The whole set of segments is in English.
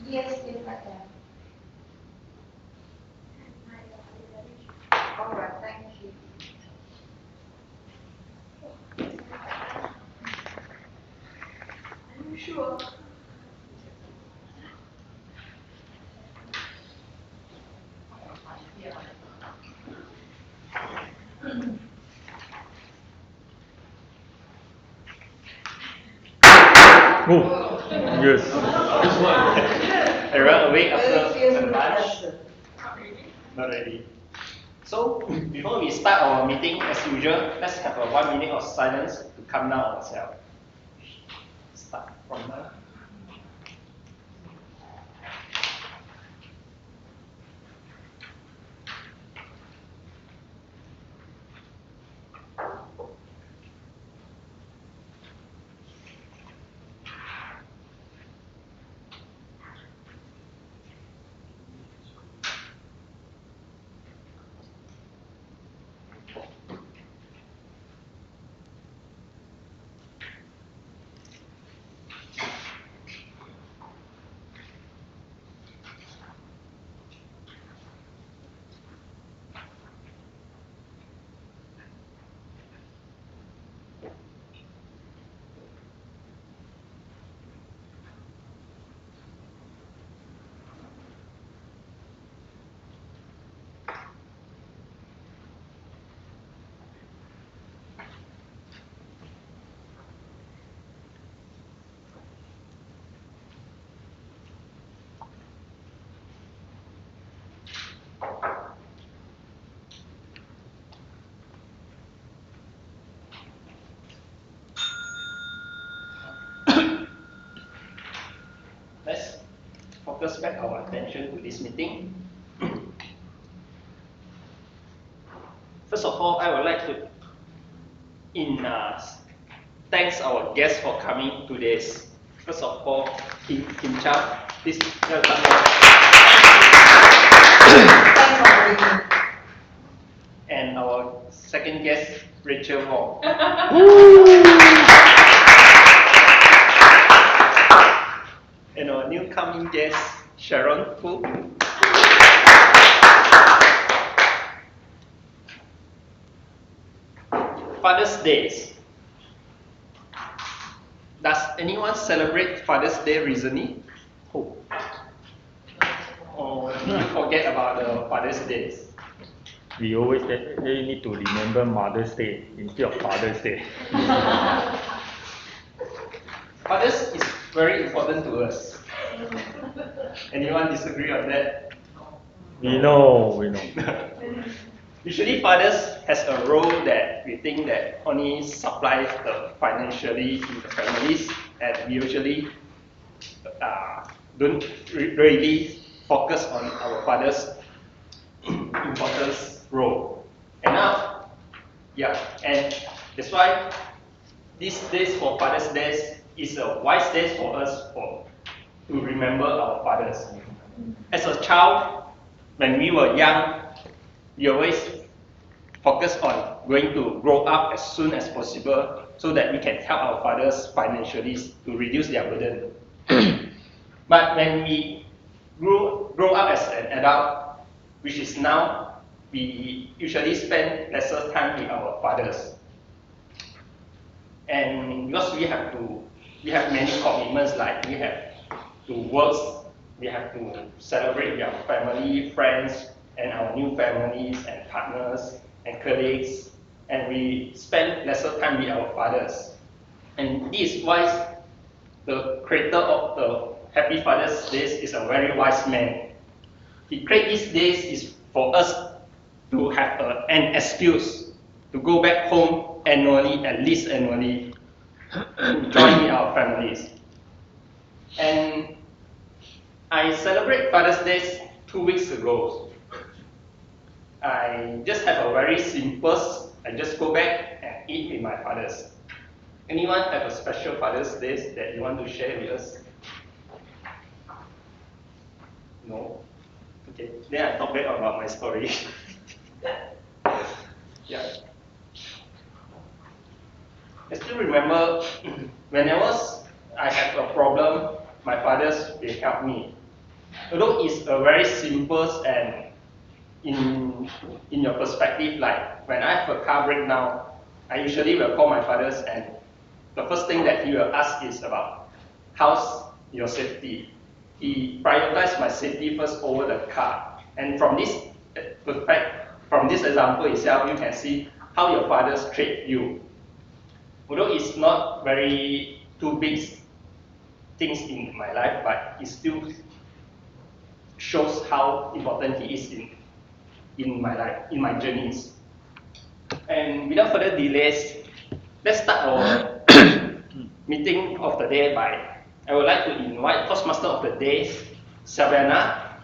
Yes, yes, I can. All right, thank you. Are you sure? Oh, yes. I run away after the lunch. Not ready. So, before we start our meeting, as usual, let's have a 1 minute of silence to calm down ourselves. Start from now. Let's focus back our attention to this meeting. First of all, I would like to thanks our guests for coming today. First of all, Kim Chow, please welcome. Thanks for having me. And our second guest, Rachel Wong. And our new coming guest, Sharon Fu. Father's Day. Does anyone celebrate Father's Day recently? Oh. Or did you forget about the Father's Day? We always need to remember Mother's Day instead of Father's Day. Fathers is very important to us. Anyone disagree on that? We know. Usually fathers has a role that we think that only supplies the financially in the families, and we usually don't really focus on our father's importance role. And now, and that's why these days for Father's Day is a wise day for us to remember our fathers. As a child, when we were young, we always focus on going to grow up as soon as possible so that we can help our fathers financially to reduce their burden. But when we grow up as an adult, which is now, we usually spend lesser time with our fathers. And because we have many commitments, like we have to work, we have to celebrate with our family, friends, and our new families and partners and colleagues. and we spend lesser time with our fathers. And this is why the creator of the Happy Father's Day is a very wise man. He created these days is for us to have an excuse to go back home annually, at least annually, to join with our families. And I celebrate Father's Day 2 weeks ago. I just have a very simple, I just go back and eat with my fathers. Anyone have a special Father's Day that you want to share with us? No? Okay, then I talk back about my story. Yeah. I still remember whenever I have a problem, my fathers will help me. Although it's a very simple and in your perspective, like when I have a car breakdown, I usually will call my fathers and the first thing that he will ask is about how's your safety. He prioritized my safety first over the car. And from this example itself, you can see how your fathers treat you. Although it's not very too big things in my life, but it still shows how important he is in my life, in my journeys. And without further delays, let's start our meeting of the day by, I would like to invite Toastmaster of the day, Savannah.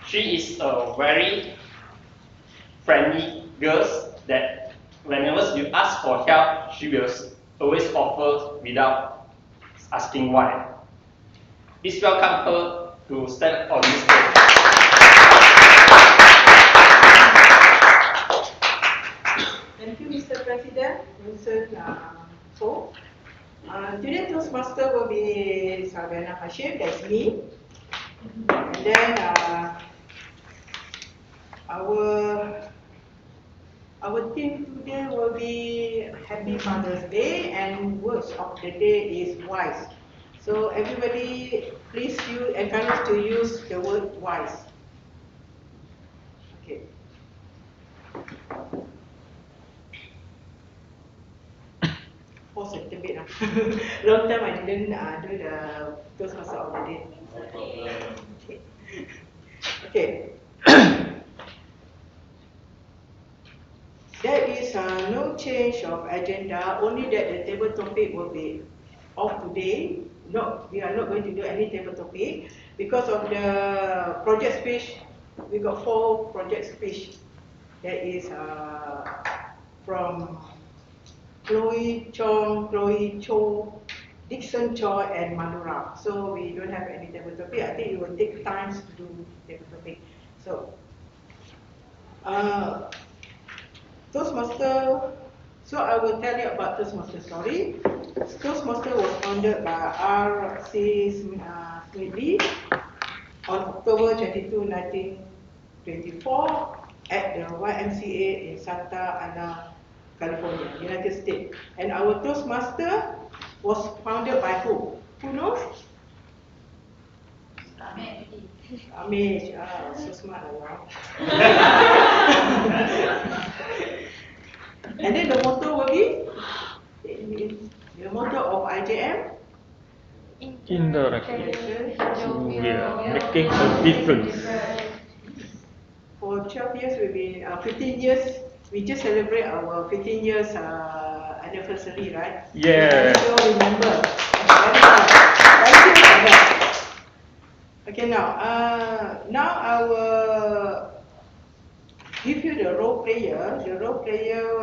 She is a very friendly girl that whenever you ask for help, she will always offer without asking why. Please welcome her to stand on this stage. Thank you, Mr. President, Mr. So. Today Toastmaster will be Savannah Hashim, that's me. And then our theme today will be Happy Father's Day, and words of the day is wise. So everybody, please encourage to use the word wise. Okay. Pause a little bit. Long time I didn't do the Toastmaster of the day. Okay. Okay. There is no change of agenda, only that the table topic will be off today. No, we are not going to do any table topic because of the project speech. We got 4 project speech. There is from Chloe Chong, Chloe Cho, Dixon Choi, and Manura. So we don't have any table topic. I think it will take time to do table topic. So Toastmaster, so I will tell you about Toastmaster story. Toastmaster was founded by R.C. Smedley on October 22, 1924 at the YMCA in Santa Ana, California, United States. And our Toastmaster was founded by who? Who knows? Amish, so smart, y'all. And then the motto will be, the motto of IJM? Interaction. We are making a difference. For 12 years, we've been, 15 years, we just celebrate our 15 years anniversary, right? Yeah. You all remember. Very well. Thank you for that. Okay, now I will give you the role player. The role player,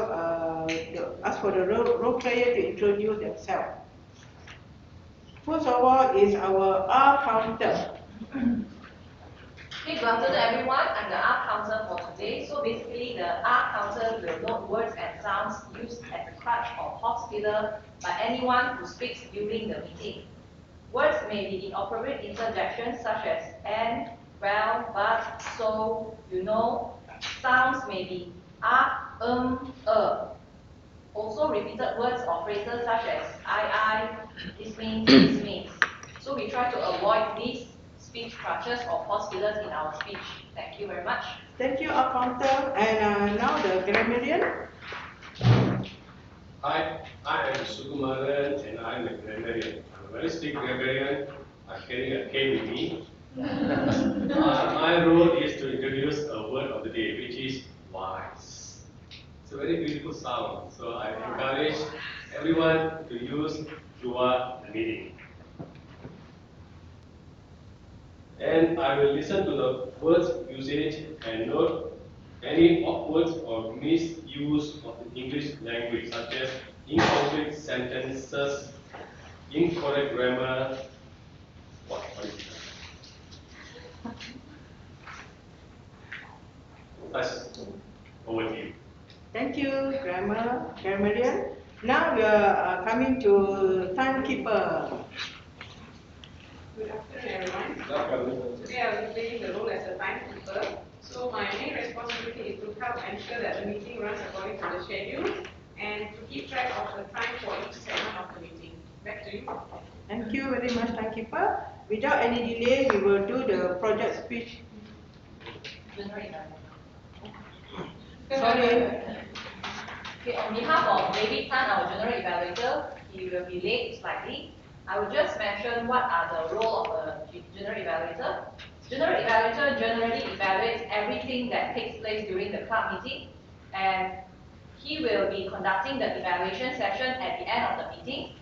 ask for the role player to introduce themselves. First of all is our R counter. Okay, good afternoon everyone. I'm the R counter for today. So basically the R counter will note words and sounds used as a crutch or horse filler by anyone who speaks during the meeting. Words may be inappropriate interjections such as and, well, but, so, you know. Sounds may be Also repeated words or phrases such as I, this means. So we try to avoid these speech crutches or horse fillers in our speech. Thank you very much. Thank you, R counter. And now the grammarian. Hi, I am Sukumaran and I am a grammarian. I'm a very strict grammarian. I'm carrying a cane with me. My role is to introduce a word of the day, which is wise. It's a very beautiful sound, so I encourage everyone to use throughout the meeting. And I will listen to the words usage and note any awkward or misuse of the English language, such as incomplete sentences, incorrect grammar. What is it? That's over to you. Thank you, grammarian. Now we are coming to timekeeper. Good afternoon, everyone. Today I will be playing the role as a timekeeper. So my main responsibility is to help ensure that the meeting runs according to the schedule and to keep track of the time for each segment of the meeting. Back to you. Thank you very much, timekeeper. Without any delay, we will do the project speech. Sorry. Okay, on behalf of David Tan, our general evaluator, he will be late slightly. I will just mention what are the role of a general evaluator. General evaluator generally evaluates everything that takes place during the club meeting, and he will be conducting the evaluation session at the end of the meeting.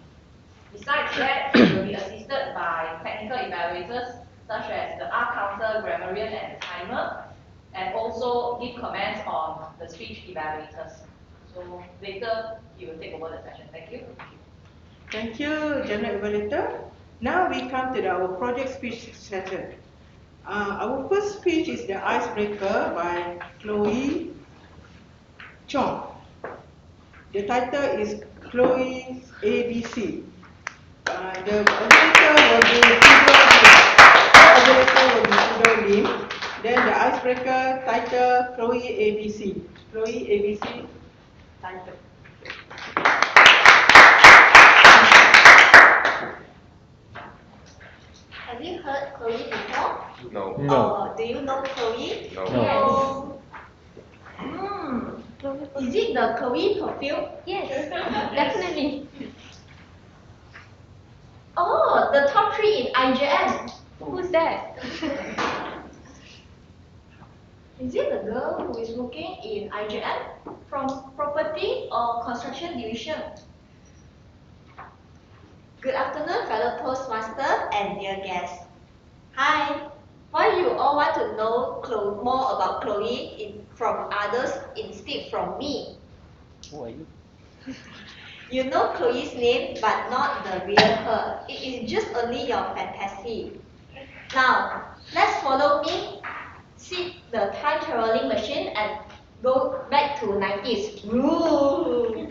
Besides that, he will be assisted by technical evaluators such as the art counter, grammarian, and the timer, and also give comments on the speech evaluators. So later, he will take over the session. Thank you. Thank you, General Evaluator. Now we come to our project speech session. Our first speech is the icebreaker by Chloe Chong. The title is Chloe's ABC. The evaluator will be Tudor Lim. Then the icebreaker title Chloe ABC. Chloe ABC title. Have you heard Chloe before? No. No. Do you know Chloe? No. No. Is it the Chloe perfume? Yes, definitely. Oh, the top 3 in IJM. Who's that? Is it the girl who is working in IJM from property or construction division? Good afternoon, fellow Toastmasters and dear guests. Hi. Why you all want to know more about Chloe from others instead from me? Who are you? You know Chloe's name, but not the real her. It is just only your fantasy. Now, let's follow me, sit the time traveling machine and go back to 90s. Woo!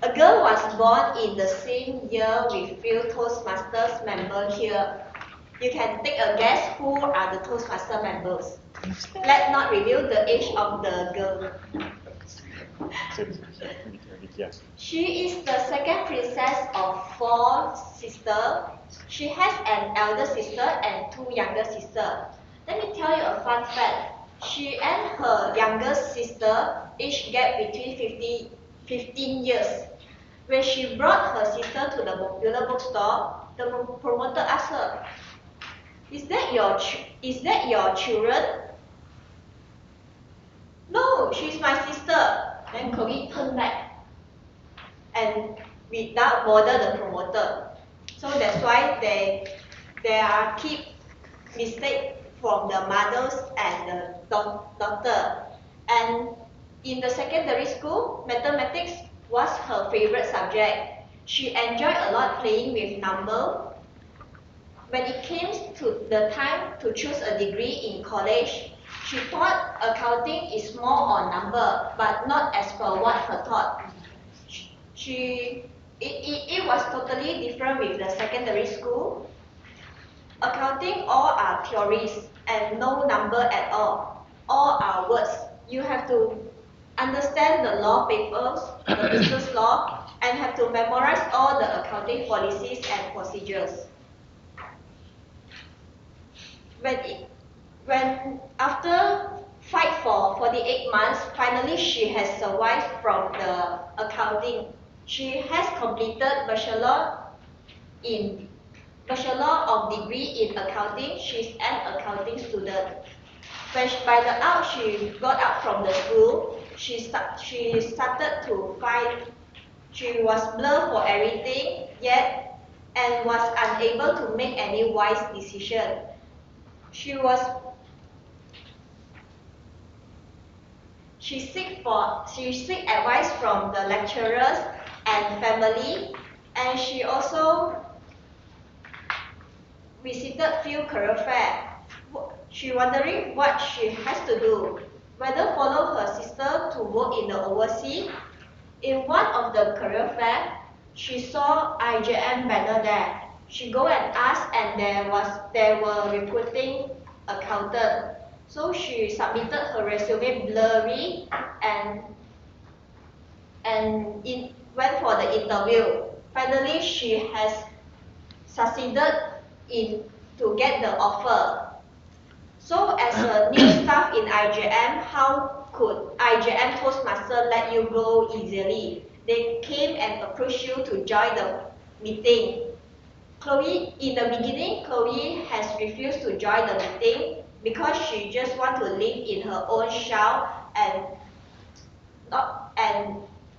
A girl was born in the same year with few Toastmasters members here. You can take a guess who are the Toastmaster members. Let's not reveal the age of the girl. She is the second princess of 4 sisters. She has an elder sister and 2 younger sisters. Let me tell you a fun fact. She and her younger sister each gap between 15 years. When she brought her sister to the popular bookstore, the promoter asked her, Is that your children? No, she's my sister. Then Chloe turned back and without bother the promoter. So that's why there are keep mistake from the mothers and the daughter. And in the secondary school, mathematics was her favorite subject. She enjoyed a lot playing with numbers. When it came to the time to choose a degree in college, she thought accounting is more on number, but not as per what her thought. It was totally different with the secondary school. Accounting all are theories and no number at all. All are words. You have to understand the law papers, the business law, and have to memorize all the accounting policies and procedures. When after fight for 48 months. Finally, she has survived from the accounting. She has completed Bachelor of Degree in Accounting. She's an accounting student. By the out she got out from the school, she started to fight. She was blurred for everything, yet and was unable to make any wise decision. She seek advice from the lecturers and family, and she also visited few career fair. She wondering what she has to do, whether follow her sister to work in the overseas. In one of the career fair, she saw IJM banner there. She go and ask, and they were recruiting accountant. So she submitted her resume blurry and went for the interview. Finally, she has succeeded to get the offer. So as a new staff in IJM, how could IJM Toastmasters let you go easily? They came and approached you to join the meeting. In the beginning, Chloe has refused to join the meeting because she just want to live in her own shell and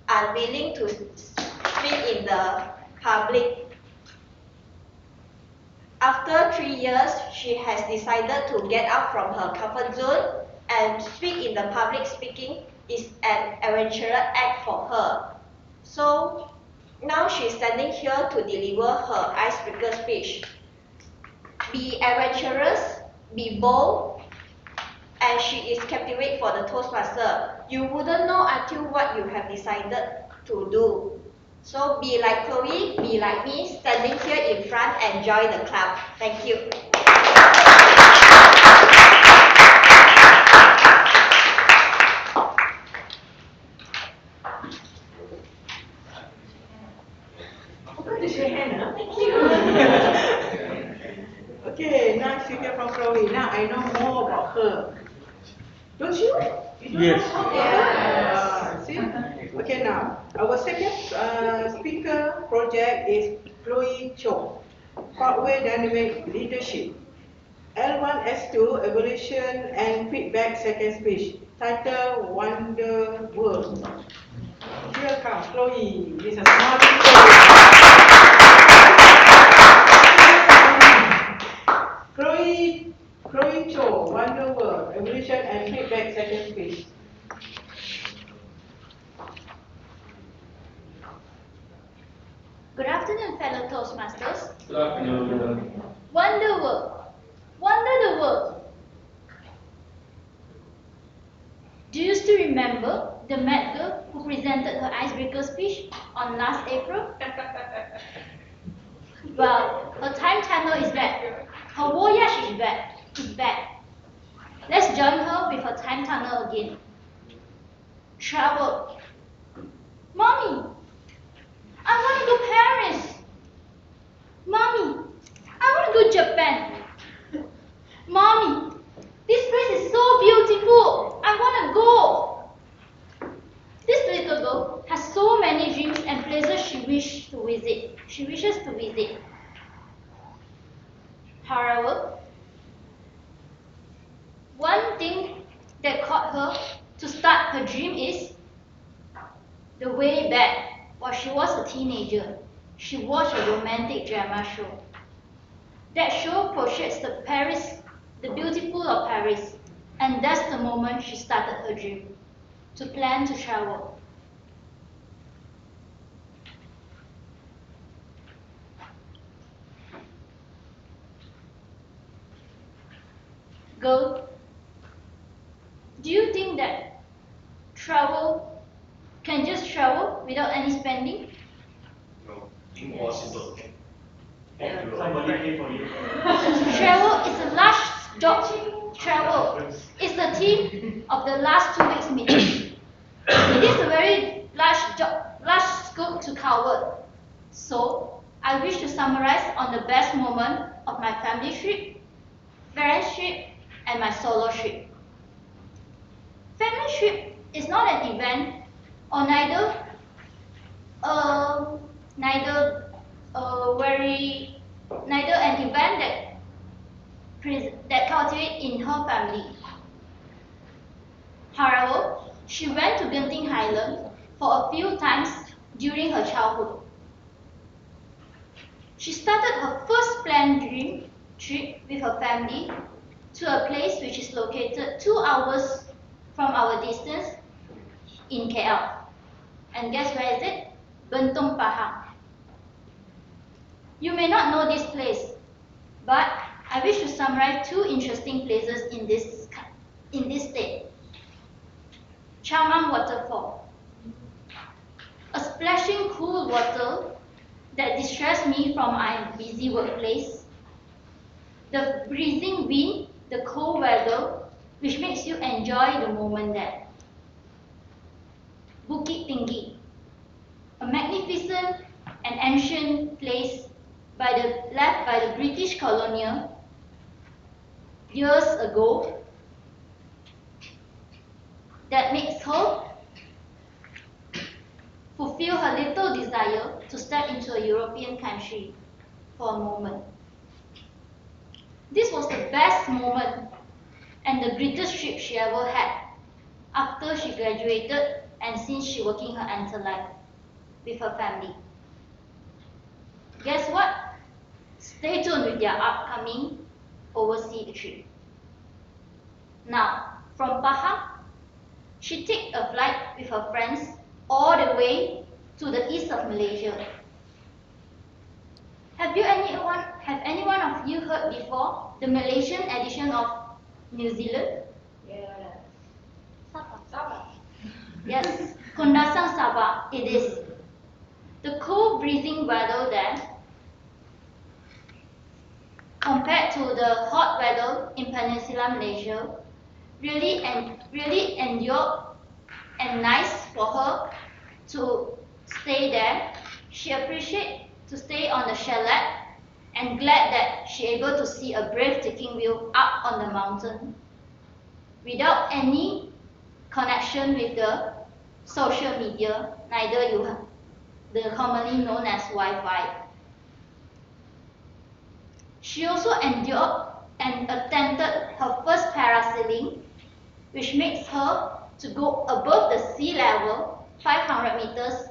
unwilling to speak in the public. After 3 years, she has decided to get out from her comfort zone and speak in the public. Speaking is an adventurous act for her. So now she's standing here to deliver her icebreaker speech. Be adventurous, be bold, and she is captivated for the Toastmaster. You wouldn't know until what you have decided to do. So be like Chloe, be like me, standing here in front and join the club. Thank you. Raise your hand, huh? Thank you. Okay, now you hear from Chloe. Now I know more about her. Don't you? You don't Yes. know more about her? See? Okay, now our second speaker project is Chloe Cho, Pathway Dynamic Leadership. L1S2 Evaluation and Feedback Second Speech. Title Wonder World. Here comes Chloe. This is a small Chloe Cho, Wonder World, Evolution and Feedback Second Speech. Good afternoon, fellow Toastmasters. Good afternoon. Wonder World. Wonder the world. Do you still remember the mad girl who presented her icebreaker speech on last April? Well, her time tunnel is back. Her voyage is back. Let's join her with her time tunnel again. Travel. Mommy, I want to go Paris. Mommy, I want to go Japan. Mommy, this place is so beautiful. I want to go. This little girl has so many dreams and places she wishes to visit. However, one thing that caught her to start her dream is the way back while she was a teenager. She watched a romantic drama show. That show portrays the beautiful of Paris, and that's the moment she started her dream, to plan to travel. Girl, do you think that travel can just travel without any spending? No, impossible. Somebody pay for you. Travel is a large job. Travel is the theme of the last 2 weeks meeting. It is a very large scope to cover. So, I wish to summarize on the best moment of my family trip, parents trip, and my solo trip. family trip is not an event or neither an event that cultivate in her family. However, she went to Genting Highland for a few times during her childhood. She started her first planned dream trip with her family to a place which is located 2 hours from our distance in KL. And guess where is it? Bentong Pahang. You may not know this place, but I wish to summarize 2 interesting places in this state. Chamang Waterfall, a splashing cool water that distressed me from my busy workplace. The breezing wind, the cold weather, which makes you enjoy the moment there. Bukit Tinggi, a magnificent and ancient place left by the British colonial years ago that makes her fulfill her little desire to step into a European country for a moment. This was the best moment and the greatest trip she ever had after she graduated and since she working her entire life with her family. Guess what? Stay tuned with their upcoming overseas trip. Now, from Pahang, she took a flight with her friends all the way to the east of Malaysia. Have anyone of you heard before the Malaysian edition of New Zealand? Yes. Sabah. Yes, Kundasang Sabah, it is. The cool breathing weather there, compared to the hot weather in Peninsula Malaysia, really endured and nice for her to stay there. She appreciated to stay on the chalet and glad that she able to see a breathtaking view up on the mountain without any connection with the social media, neither you have the commonly known as Wi-Fi. She also endured and attempted her first parasailing, which makes her to go above the sea level 500 meters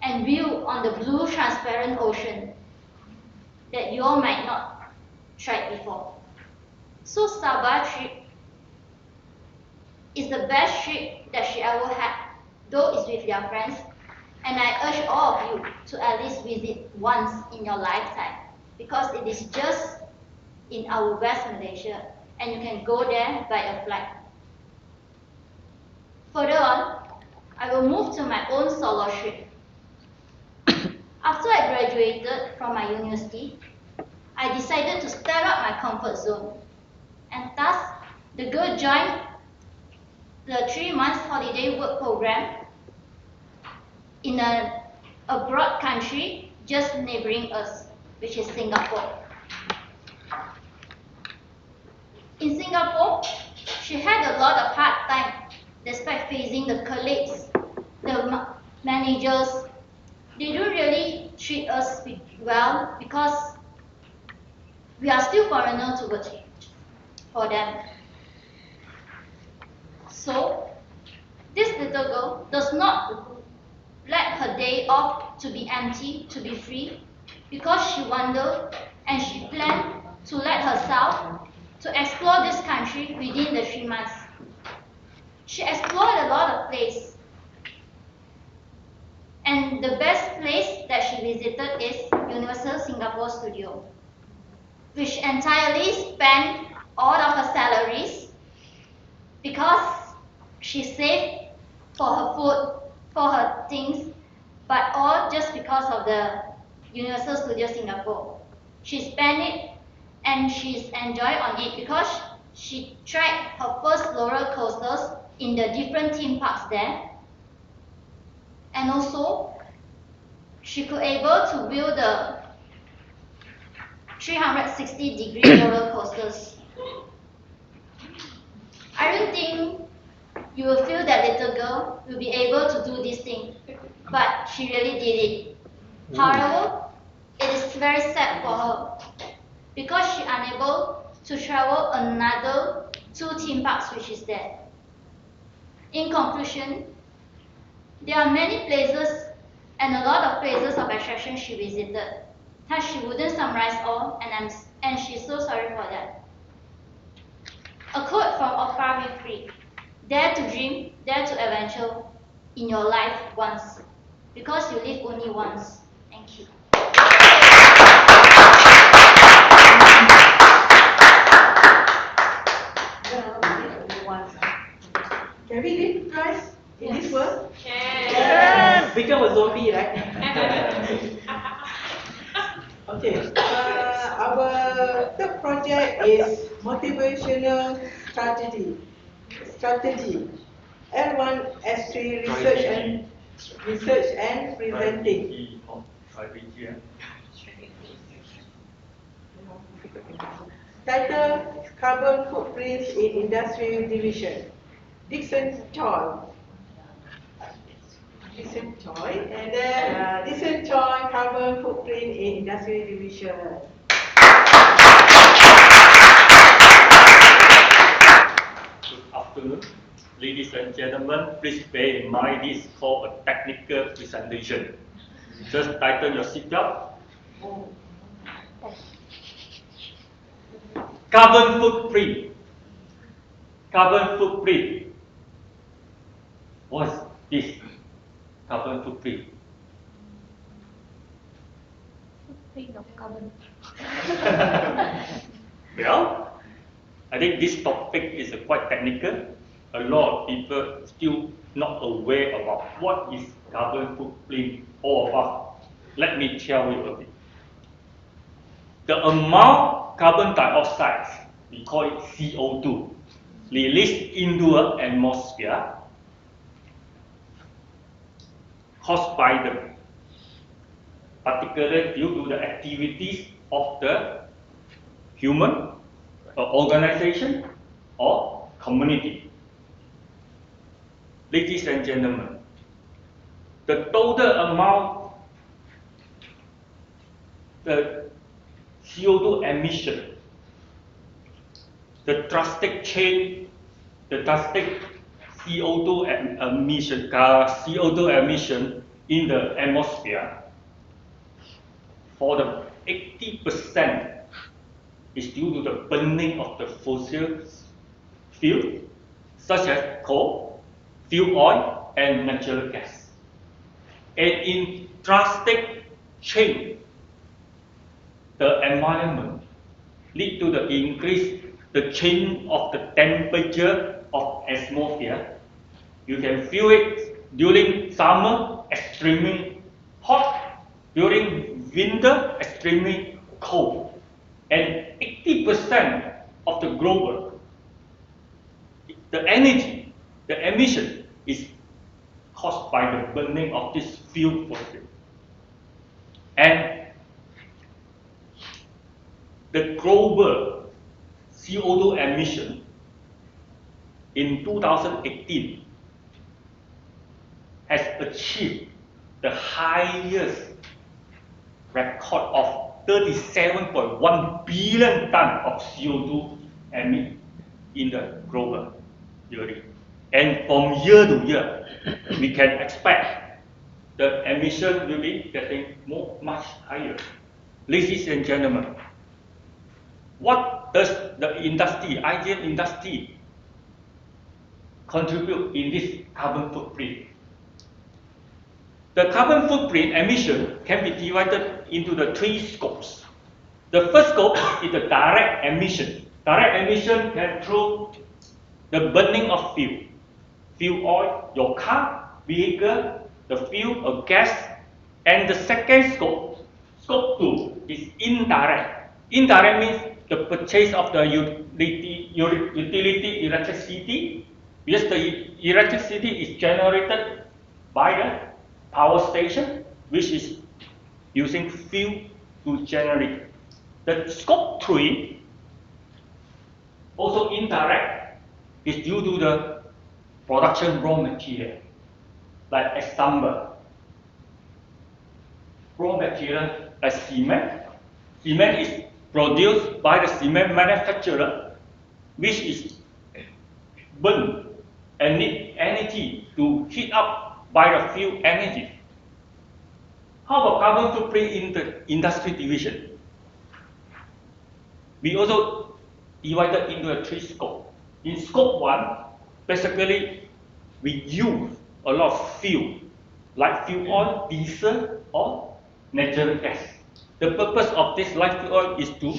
and view on the blue transparent ocean that you all might not tried before. So Sabah trip is the best trip that she ever had, though it's with their friends, and I urge all of you to at least visit once in your lifetime because it is just in our West Malaysia and you can go there by a flight. Further on, I will move to my own solo trip. After I graduated from my university, I decided to step out my comfort zone, and thus the girl joined the 3 months holiday work program in an abroad country just neighboring us, which is Singapore. In Singapore, she had a lot of hard time despite facing the colleagues, the managers. They don't really treat us well because we are still foreigners for them. So, this little girl does not let her day off to be empty, to be free, because she wondered and she planned to let herself to explore this country within the 3 months. She explored a lot of places. And the best place that she visited is Universal Singapore Studio, which entirely spent all of her salaries because she saved for her food, for her things, but all just because of the Universal Studio Singapore. She spent it and she's enjoyed on it because she tried her first roller coasters in the different theme parks there. And also, she could able to view the 360-degree roller coasters. I don't think you will feel that little girl will be able to do this thing, but she really did it. However, it is very sad for her because she unable to travel another 2 theme parks which is there. In conclusion, there are many places and a lot of places of attraction she visited. Thus she wouldn't summarize all and she's so sorry for that. A quote from Oprah Winfrey: dare to dream, dare to adventure in your life once, because you live only once. Thank you. Can we live twice in this world? Yes. Become a zombie, right? Okay. Our third project is motivational strategy. L1 S3 research and presenting. Title: Carbon Footprints in Industrial Division. Dixon Choi, and then Dixon Choi, Carbon Footprint in Industrial Division. Good afternoon, ladies and gentlemen. Please bear in mind this is called a technical presentation. Just tighten your seatbelt. Carbon footprint. Carbon footprint. What's this? Carbon footprint. Footprint of carbon. Well, I think this topic is quite technical. A lot of people still not aware about what is carbon footprint all about. Let me tell you a bit. The amount carbon dioxide, we call it CO2, released into the atmosphere caused by the particularly due to the activities of the human, organization, or community. Ladies and gentlemen, the total amount, the CO2 emission, the drastic change, the drastic CO2 emission in the atmosphere, for the 80% is due to the burning of the fossil fuel, such as coal, fuel oil, and natural gas. And in drastic change, the environment lead to the increase, the change of the temperature of atmosphere. You can feel it during summer, extremely hot, during winter, extremely cold. And 80% of the global, the energy, the emission is caused by the burning of this fuel fossil. And the global CO2 emission in 2018 has achieved the highest record of 37.1 billion tons of CO2 emitted in the global yearly. And from year to year, we can expect the emission will be getting much higher. Ladies and gentlemen, what does the industry, IJM industry, contribute in this carbon footprint? The carbon footprint emission can be divided into the 3 scopes. The first scope is the direct emission. Direct emission can through the burning of fuel oil, your car, vehicle, the fuel or gas. And the second scope, scope 2, is indirect. Indirect means the purchase of the utility electricity, because the electricity is generated by the power station, which is using fuel to generate. The scope 3, also indirect, is due to the production raw material. Like example, raw material like cement. Cement is produced by the cement manufacturer, which is burned and need energy to heat up by the fuel energy. How about carbon footprint in the industry division? We also divided into 3 scopes. In scope 1, basically we use a lot of fuel, like fuel oil, diesel, or natural gas. The purpose of this light fuel oil is to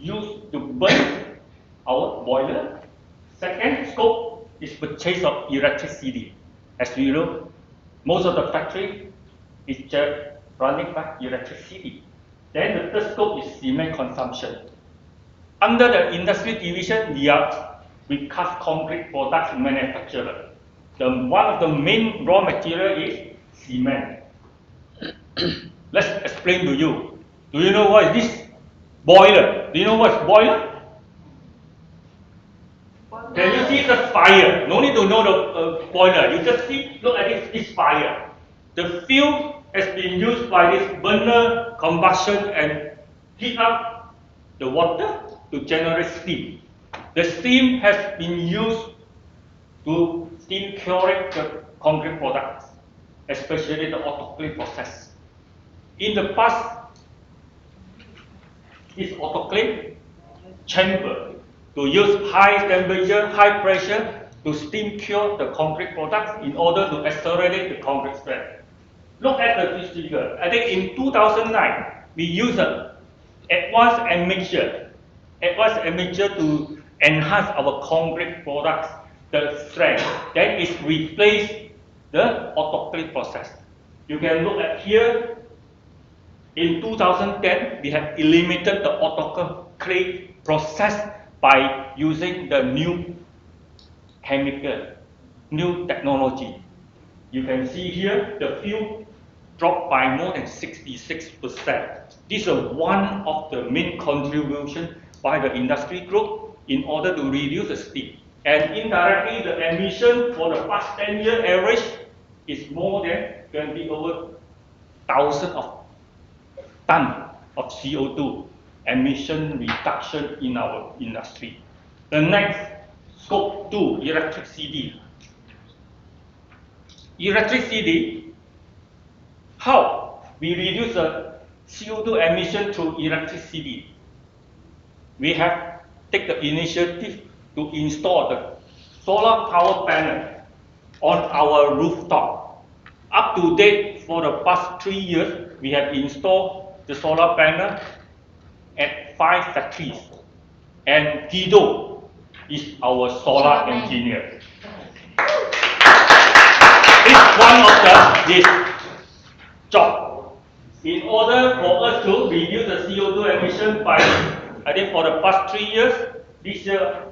use to burn our boiler. Second scope is purchase of electricity. As we know, most of the factory is just running by electricity. Then the third scope is cement consumption. Under the industry division, we cast concrete products manufacturer. One of the main raw material is cement. Let's explain to you. Do you know what is this? Boiler. Do you know what is boiler? Can you see the fire? No need to know the boiler. You just look at this fire. The fuel has been used by this burner combustion and heat up the water to generate steam. The steam has been used to steam curing the concrete products, especially the autoclave process. In the past, this autoclave chamber to use high temperature, high pressure to steam cure the concrete products in order to accelerate the concrete strength. Look at this figure. I think in 2009, we used an advanced admixture to enhance our concrete products, the strength. Then it replaced the autoclave process. You can look at here. In 2010, we have eliminated the autoclave process by using the new chemical, new technology. You can see here the fuel dropped by more than 66%. This is one of the main contributions by the industry group in order to reduce the steam. And indirectly, the emission for the past 10-year average is more than 20 over 1,000 of ton of CO2 emission reduction in our industry. The next, scope 2, electricity. Electricity, how we reduce the CO2 emission through electricity? We have taken the initiative to install the solar power panel on our rooftop. Up to date, for the past 3 years, we have installed the solar panel at 5 factories. And Guido is our solar engineer. It's one of this job. In order for us to reduce the CO2 emission by, I think for the past 3 years,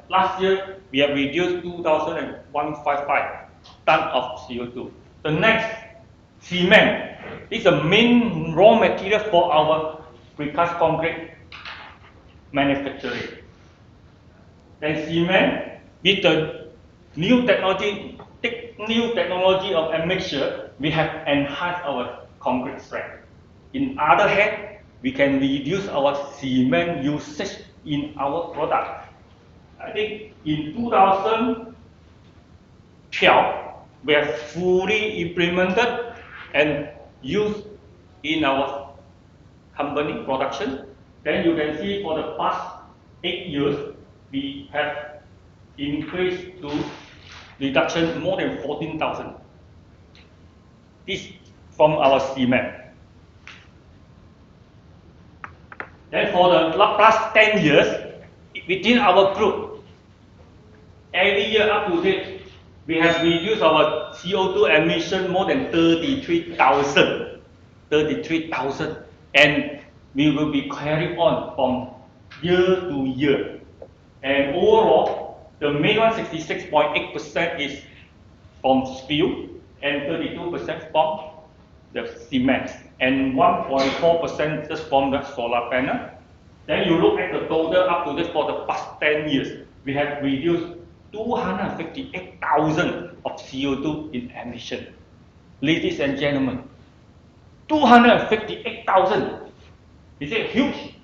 last year, we have reduced 2,155 tons of CO2. The next, cement. This is the main raw material for our precast concrete manufacturing. Then cement, with the new technology of admixture, we have enhanced our concrete strength. In other hand, we can reduce our cement usage in our product. I think in 2012, we have fully implemented and used in our company production. Then you can see for the past 8 years, we have increased to reduction more than 14,000. This from our cement. Then for the past 10 years, within our group, every year up to date, we have reduced our CO2 emission more than 33,000. And we will be carrying on from year to year. And overall, the main one, 66.8% is from steel and 32% from the cement, and 1.4% just from the solar panel. Then you look at the total up to this for the past 10 years, we have reduced 258,000 of CO2 in emission. Ladies and gentlemen, 258,000. Is it huge?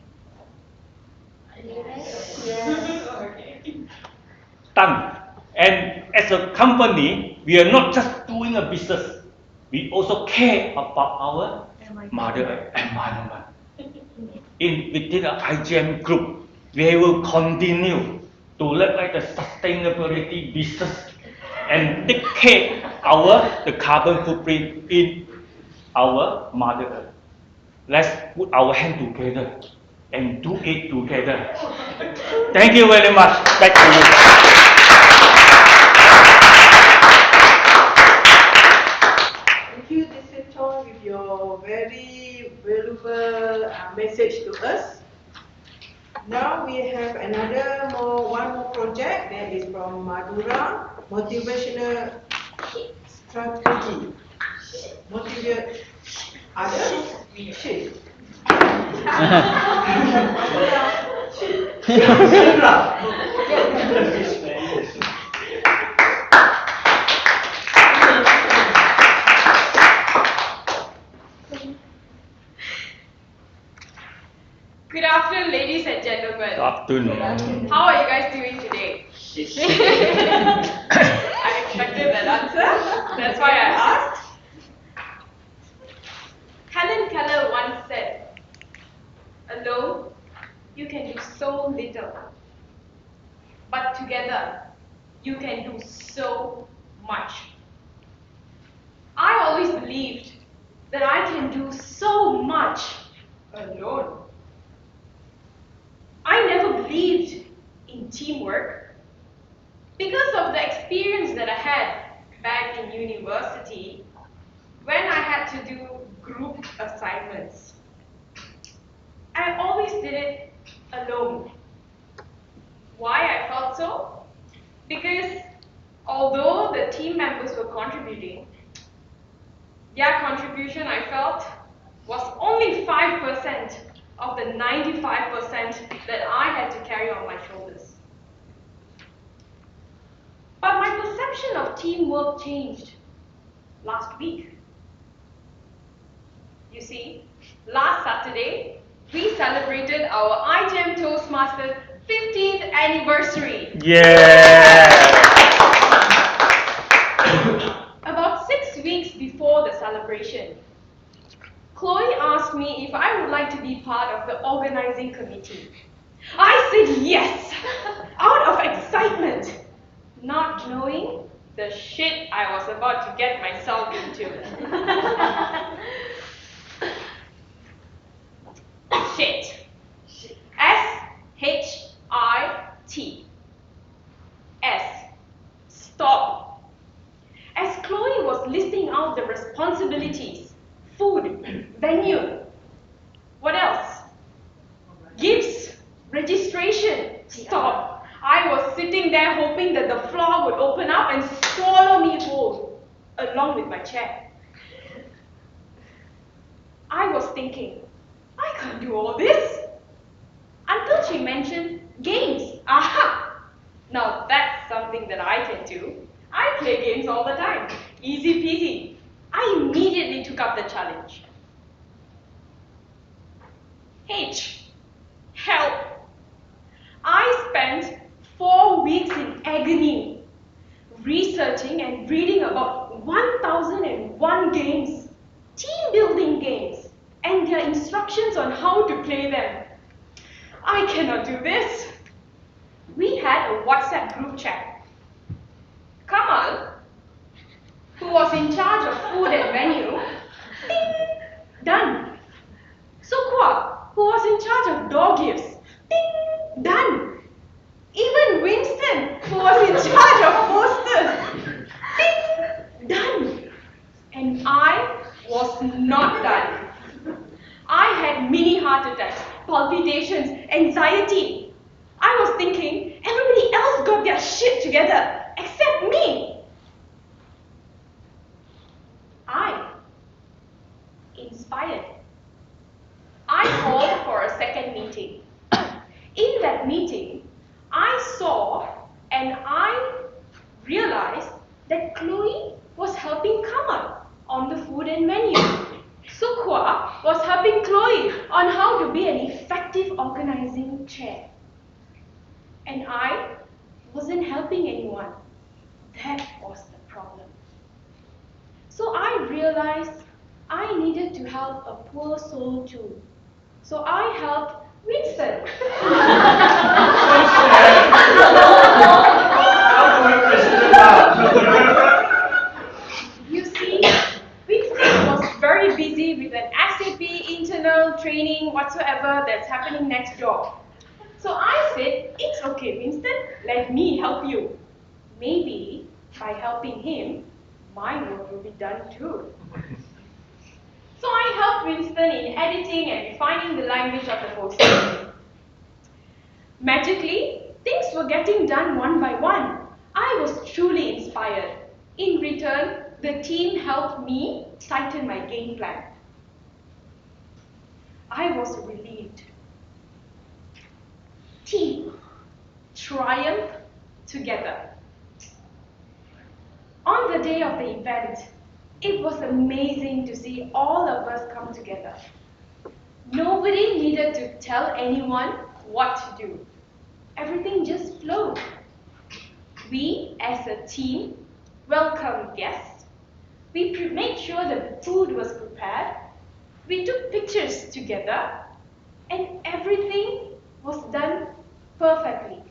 Done. And as a company, we are not just doing a business. We also care about our mother environment. Within the IJM group, we will continue to look at the sustainability business and take care the carbon footprint in our mother earth. Let's put our hands together and do it together. Thank you very much. Back to you. Thank you, Mr. Chong, with your very valuable message to us. Now we have one more project that is from Madura, motivational strategy. Motivate others. Shit. Good afternoon, ladies and gentlemen. Good afternoon. How are you guys doing today? I expected that answer. That's why I asked. Helen Keller once said, "Alone, you can do so little. But together, you can do so much." I always believed that I can do so much alone. I never believed in teamwork because of the experience that I had back in university when I had to do group assignments. I always did it alone. Why I felt so? Because although the team members were contributing, their contribution, I felt, was only 5% of the 95% that I had to carry on my shoulders. But my perception of teamwork changed last week. You see, last Saturday, we celebrated our IJM Toastmasters 15th anniversary. Yeah. About 6 weeks before the celebration, Chloe asked me if I would like to be part of the organizing committee. I said yes, out of excitement, not knowing the shit I was about to get myself into. Shit. S-H-I-T. S. Stop. As Chloe was listing out the responsibilities, food, venue, what else? Gifts, registration, stop. I was sitting there hoping that the floor would open up and swallow me whole, along with my chair. I was thinking, I can't do all this. Until she mentioned games. Aha! Now that's something that I can do. I play games all the time. Easy peasy. I immediately took up the challenge. H. Help. I spent 4 weeks in agony, researching and reading about 1001 games, team building games, and their instructions on how to play them. I cannot do this. We had a WhatsApp group chat. Kamal, who was in charge of food and venue, ding, done. Sukwa, who was in charge of door gifts, ding, done. Even Winston, who was in charge of posters, ding, done. And I was not done. I had mini heart attacks, palpitations, anxiety. I was thinking everybody else got their shit together except me. I, inspired, I called for a second meeting. In that meeting, I saw and I confident venue. Sukwa was helping Chloe on how to be an effective organizing chair. And I wasn't helping anyone. That was the problem. So I realized I needed to help a poor soul too. So I helped Winston. You see, Winston was very busy with an SAP internal training whatsoever that's happening next door. So I said, it's okay, Winston, let me help you. Maybe by helping him, my work will be done too. So I helped Winston in editing and refining the language of the poster. Magically, things were getting done one by one. I was truly inspired. In return, the team helped me tighten my game plan. I was relieved. Team, triumph together. On the day of the event, it was amazing to see all of us come together. Nobody needed to tell anyone what to do. Everything just flowed. We, as a team, welcomed guests. We made sure the food was prepared. We took pictures together, and everything was done perfectly.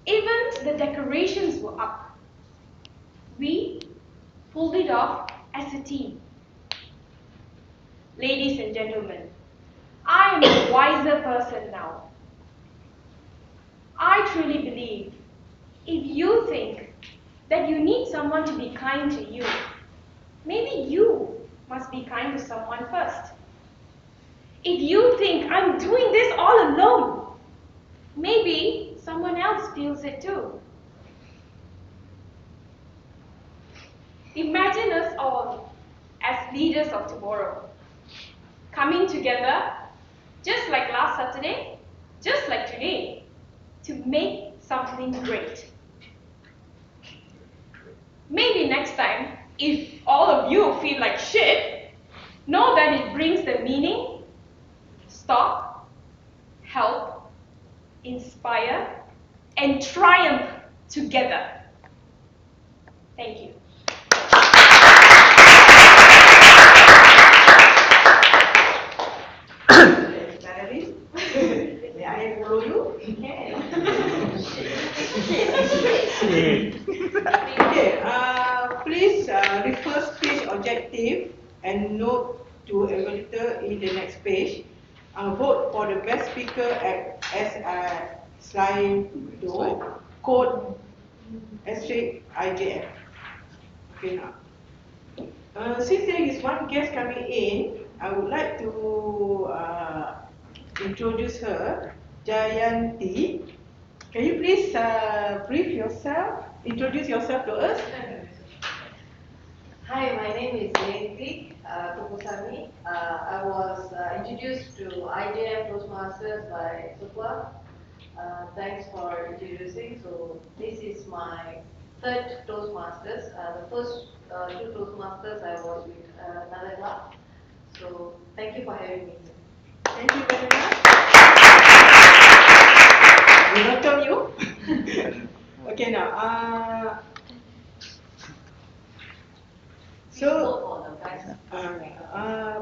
Even the decorations were up. We pulled it off as a team. Ladies and gentlemen, I am a wiser person now. I truly believe if you think that you need someone to be kind to you, maybe you must be kind to someone first. If you think I'm doing this all alone, maybe someone else feels it too. Imagine us all as leaders of tomorrow, coming together just like last Saturday, just like today, to make something great. Maybe next time, if all of you feel like shit, know that it brings the meaning, stop, help, inspire, and triumph together. Thank you. May I follow you? Okay, please refer speech objective and note to evaluator in the next page. Vote for the best speaker as a slide code *IJM. Okay now. Since there is one guest coming in, I would like to introduce her, Jayanti. Can you please brief yourself, introduce yourself to us? Hi, my name is Jayanti Kupusami. I was introduced to IJM Toastmasters by Supla. Thanks for introducing. So this is my third Toastmasters. The first two Toastmasters I was with another club. So thank you for having me. Thank you very much. We welcome you. Okay now.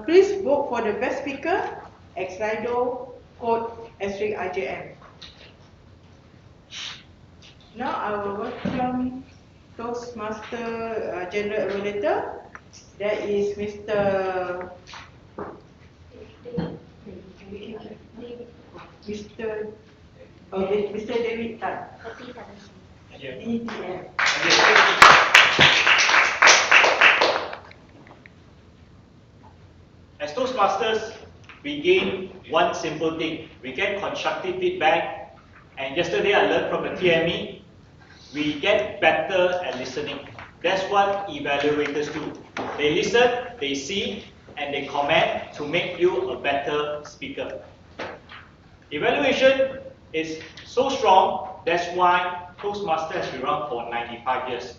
Please vote for the best speaker, Slido code *IJM. Now I will welcome Toastmaster General Evaluator. That is Mr. David Tan. DTM. As Toastmasters, we gain one simple thing. We get constructive feedback, and yesterday I learned from the TME, we get better at listening. That's what evaluators do. They listen, they see, and they comment to make you a better speaker. Evaluation is so strong, that's why Toastmasters has been around for 95 years.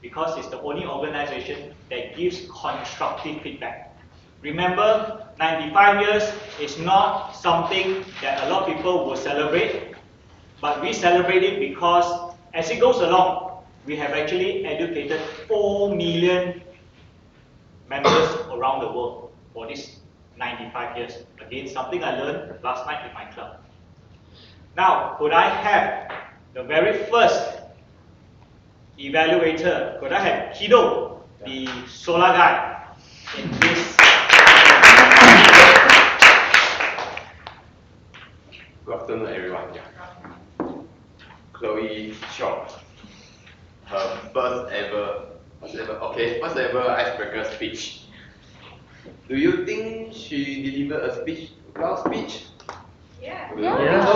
because it's the only organization that gives constructive feedback. Remember, 95 years is not something that a lot of people will celebrate, but we celebrate it because as it goes along, we have actually educated 4 million members around the world for this 95 years. Again, something I learned last night in my club. Now, could I have the very first evaluator? Could I have Kido, the solar guy, in this? Good afternoon, everyone. Chloe Shaw. Her first ever icebreaker speech. Do you think she delivered a speech, well speech? Yeah. Do you think so?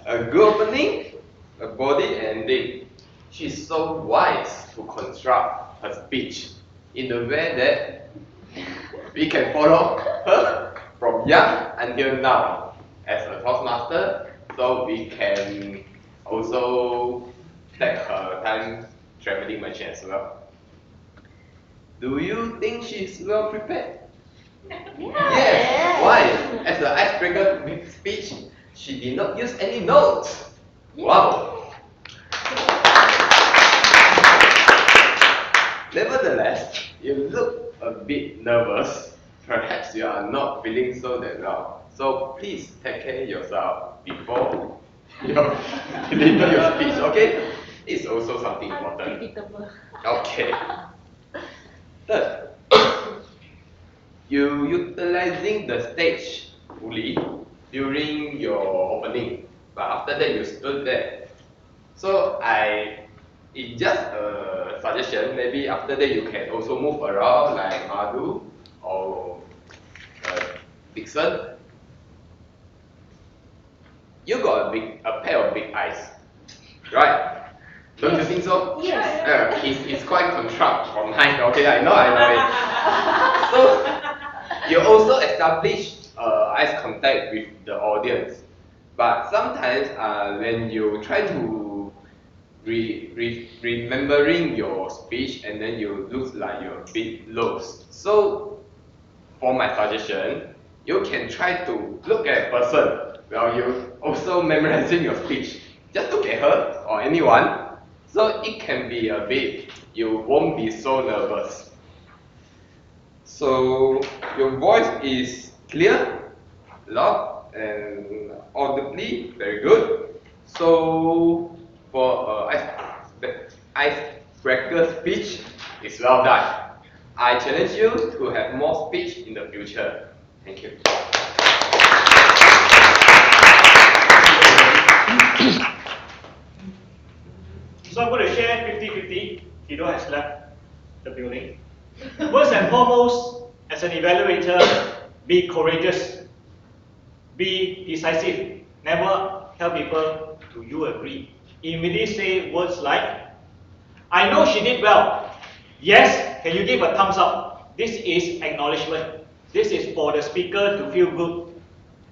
A good opening, a body ending. She's so wise to construct her speech in the way that we can follow her from young until now as a Toastmaster, so we can also take her time traveling machine as well. Do you think she's well prepared? Yes. Why? As an icebreaker speech, she did not use any notes. Wow. Nevertheless, you look a bit nervous. Perhaps you are not feeling so that well. So please take care of yourself before you deliver your speech, okay? It's also something important. Okay. Third, you utilizing the stage fully during your opening, but after that you stood there. So it's just a suggestion. Maybe after that you can also move around like Madhu or Dixon. You got a pair of big eyes, right? Don't you think so? Yes. It's quite contrast from mine. Okay, I know it. So you also establish eye contact with the audience, but sometimes when you try to remembering your speech and then you look like you're a bit lost. So for my suggestion, you can try to look at a person while you also memorizing your speech. Just look at her or anyone. So it can be a bit, you won't be so nervous. So your voice is clear, loud, and audibly, very good. So for icebreaker speech, it's well done. I challenge you to have more speech in the future. Thank you. So I'm going to share 50-50. Kido has left the building. First and foremost, as an evaluator, be courageous, be decisive. Never tell people, do you agree? Immediately say words like, I know she did well. Yes, can you give a thumbs up? This is acknowledgement. This is for the speaker to feel good.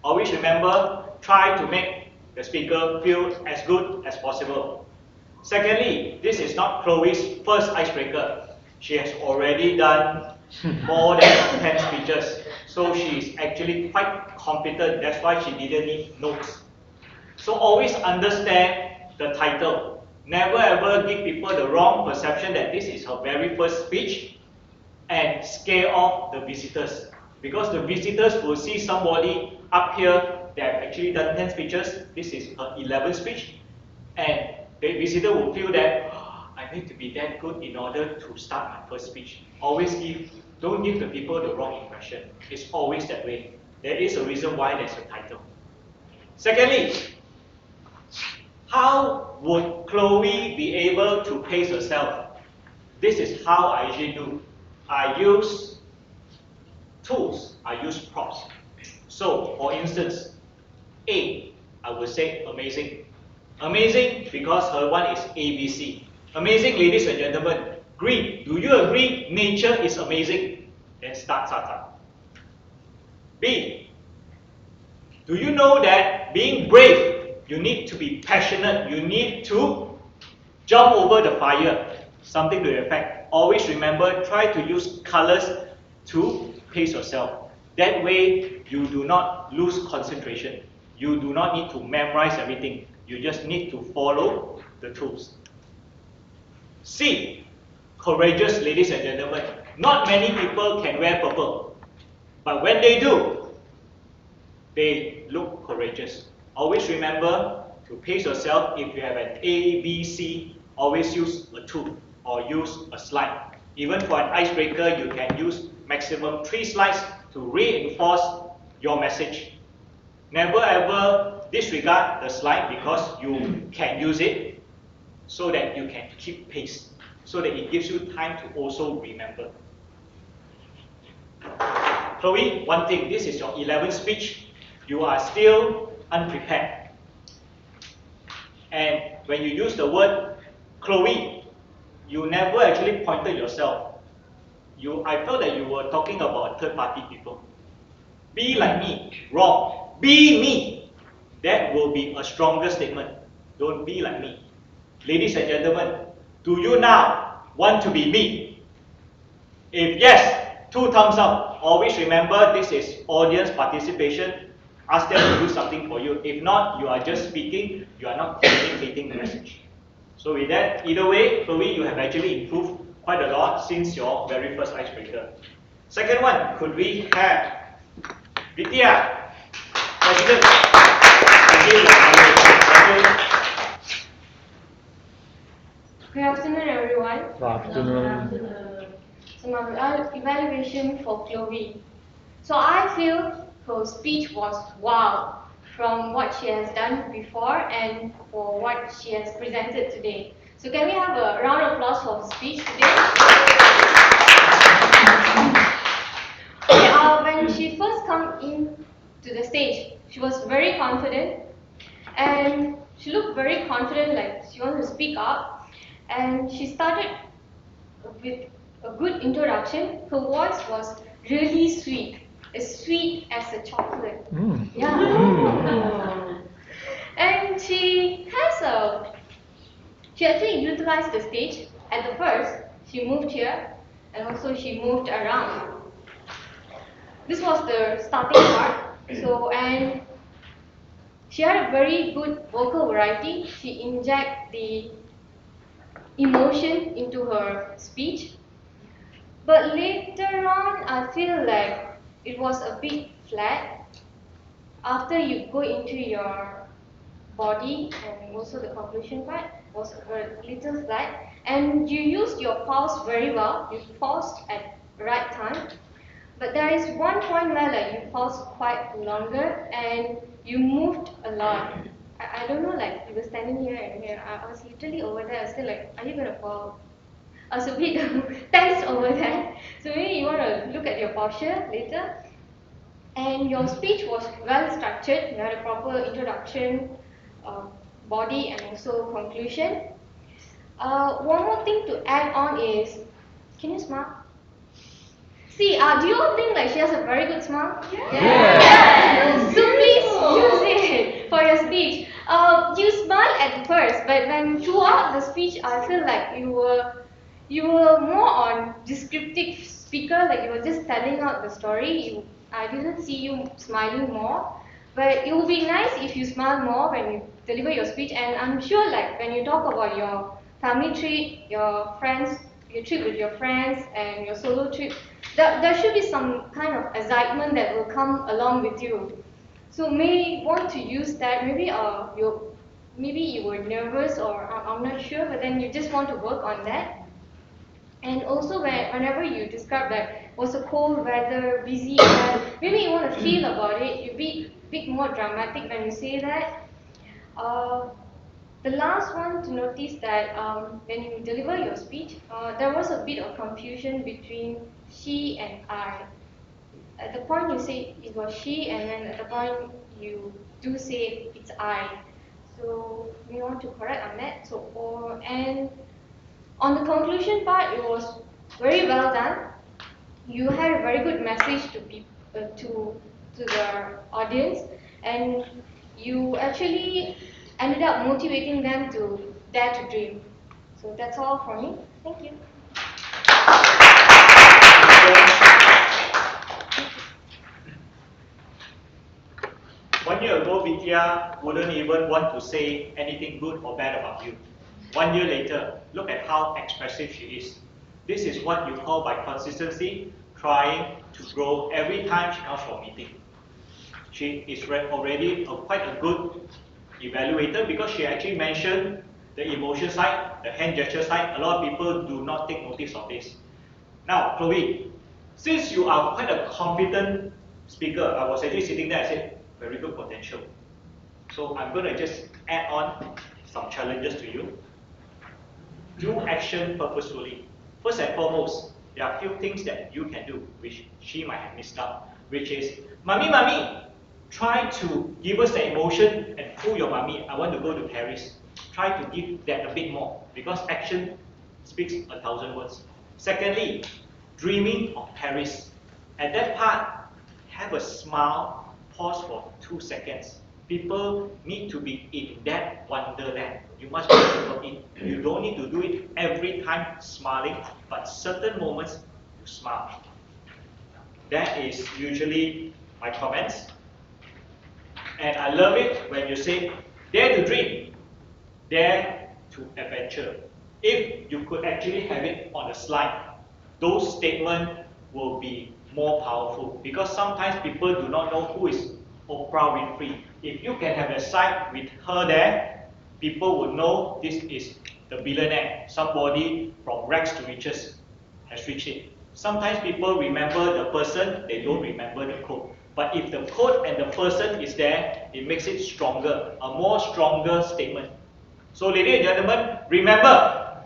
Always remember, try to make the speaker feel as good as possible. Secondly, this is not Chloe's first icebreaker. She has already done more than 10 speeches. So she is actually quite competent. That's why she didn't need notes. So always understand the title. Never ever give people the wrong perception that this is her very first speech and scare off the visitors. Because the visitors will see somebody up here that have actually done 10 speeches. This is her 11th speech. And the visitor will feel that I need to be that good in order to start my first speech. Don't give the people the wrong impression. It's always that way. There is a reason why there's a title. Secondly, how would Chloe be able to pace herself? This is how I usually do. I use tools. I use props. So, for instance, A, I would say amazing. Amazing because her one is ABC. Amazing, ladies and gentlemen. Green, do you agree nature is amazing? Then start. B, do you know that being brave, you need to be passionate, you need to Jump over the fire, something to the effect. Always remember, try to use colors to pace yourself. That way, you do not lose concentration. You do not need to memorize everything. You just need to follow the tools. C, courageous, ladies and gentlemen. Not many people can wear purple, but when they do, they look courageous. Always remember to pace yourself. If you have an A, B, C, always use a tool or use a slide. Even for an icebreaker, you can use maximum 3 slides to reinforce your message. Never ever disregard the slide because you can use it so that you can keep pace, so that it gives you time to also remember. Chloe, one thing, this is your 11th speech. You are still unprepared. And when you use the word Chloe, you never actually pointed yourself. I felt that you were talking about third-party people. Be like me, wrong. Be me. That will be a stronger statement. Don't be like me. Ladies and gentlemen, do you now want to be me? If yes, 2 thumbs up. Always remember this is audience participation. Ask them to do something for you. If not, you are just speaking, you are not communicating the message. So with that, either way, Chloe, you have actually improved quite a lot since your very first icebreaker. Second one, could we have Vidya, President? Good afternoon, everyone. Good afternoon. So my evaluation for Chloe. So I feel her speech was wow from what she has done before and for what she has presented today. So can we have a round of applause for her speech today? Okay, when she first come in to the stage, she was very confident and she looked very confident, like she wanted to speak up, and she started with a good introduction. Her voice was really sweet, as sweet as a chocolate. Yeah. And she actually utilized the stage. At the first, she moved here and also she moved around. This was the starting part. And she had a very good vocal variety. She injected the emotion into her speech. But later on, I feel like it was a bit flat. After you go into your body and also the conclusion part was a little flat. And you used your pause very well. You paused at the right time. But there is one point where like you paused quite longer and you moved a lot. I don't know, like you were standing here and here. I was literally over there. I was still like, are you gonna fall? I was a bit tense over there. So maybe you want to look at your posture later. And your speech was well structured. You had a proper introduction, body, and also conclusion. One more thing to add on is, can you smile? See, do you all think like she has a very good smile? Yeah. So please use it for your speech. You smile at first, but when throughout the speech, I feel like you were more on descriptive speaker, like you were just telling out the story. I didn't see you smiling more, but it would be nice if you smile more when you deliver your speech. And I'm sure, like when you talk about your family trip, your friends, your trip with your friends, and your solo trip, there should be some kind of excitement that will come along with you. So may want to use that. Maybe you were nervous, or I'm not sure, but then you just want to work on that. And also whenever you describe that was a cold weather, busy air, maybe you want to feel about it. You be a bit more dramatic when you say that. The last one to notice that when you deliver your speech, there was a bit of confusion between she and I. At the point you say it was she, and then at the point you do say it's I. So we want to correct on that. And on the conclusion part, it was very well done. You had a very good message to the audience, and you actually ended up motivating them to dare to dream. So that's all from me. Thank you. One year ago, Vidya wouldn't even want to say anything good or bad about you. 1 year later, look at how expressive she is. This is what you call by consistency, trying to grow every time she comes for a meeting. She is already quite a good evaluator because she actually mentioned the emotion side, the hand gesture side. A lot of people do not take notice of this. Now, Chloe, since you are quite a competent speaker, I was actually sitting there, I said, very good potential. So I'm going to just add on some challenges to you. Do action purposefully. First and foremost, there are a few things that you can do, which she might have missed out, which is, Mommy, try to give us the emotion and pull your mommy, I want to go to Paris. Try to give that a bit more, because action speaks 1,000 words. Secondly, dreaming of Paris. At that part, have a smile, pause for 2 seconds. People need to be in that wonderland. You must be able in. You don't need to do it every time smiling, but certain moments you smile. That is usually my comments. And I love it when you say, dare to dream, dare to adventure. If you could actually have it on a slide, those statements will be more powerful, because sometimes people do not know who is Oprah Winfrey. If you can have a slide with her there, people will know this is the billionaire, somebody from rags to riches has reached it. Sometimes people remember the person, they don't remember the quote. But if the quote and the person is there, it makes it stronger, a more stronger statement. So ladies and gentlemen, remember,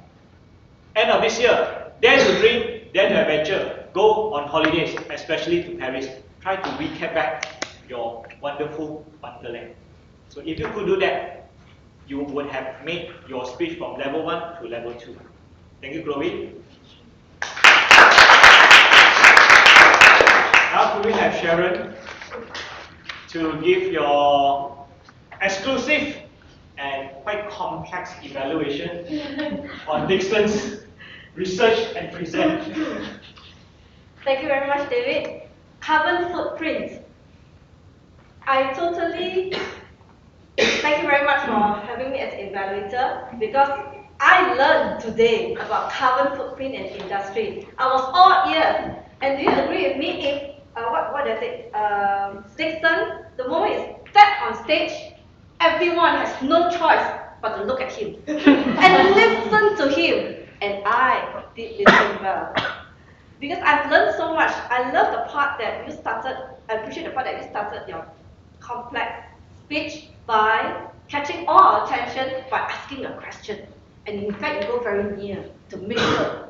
end of this year, dare to dream, dare to adventure, go on holidays, especially to Paris. Try to recap back your wonderful wonderland. So if you could do that, you would have made your speech from level 1 to level 2. Thank you, Chloe. Now could we have Sharon to give your exclusive and quite complex evaluation on Dixon's research and present. Thank you very much, David. Carbon footprint. I totally thank you very much for having me as an evaluator, because I learned today about carbon footprint in industry. I was all ears. And do you agree with me if what does it? Dixon, the moment is set on stage, everyone has no choice but to look at him and listen to him. And I did listen well. Because I've learned so much. I love the part that you started, I appreciate the part that you started your complex speech by catching all our attention by asking a question. And in fact, you go very near to make sure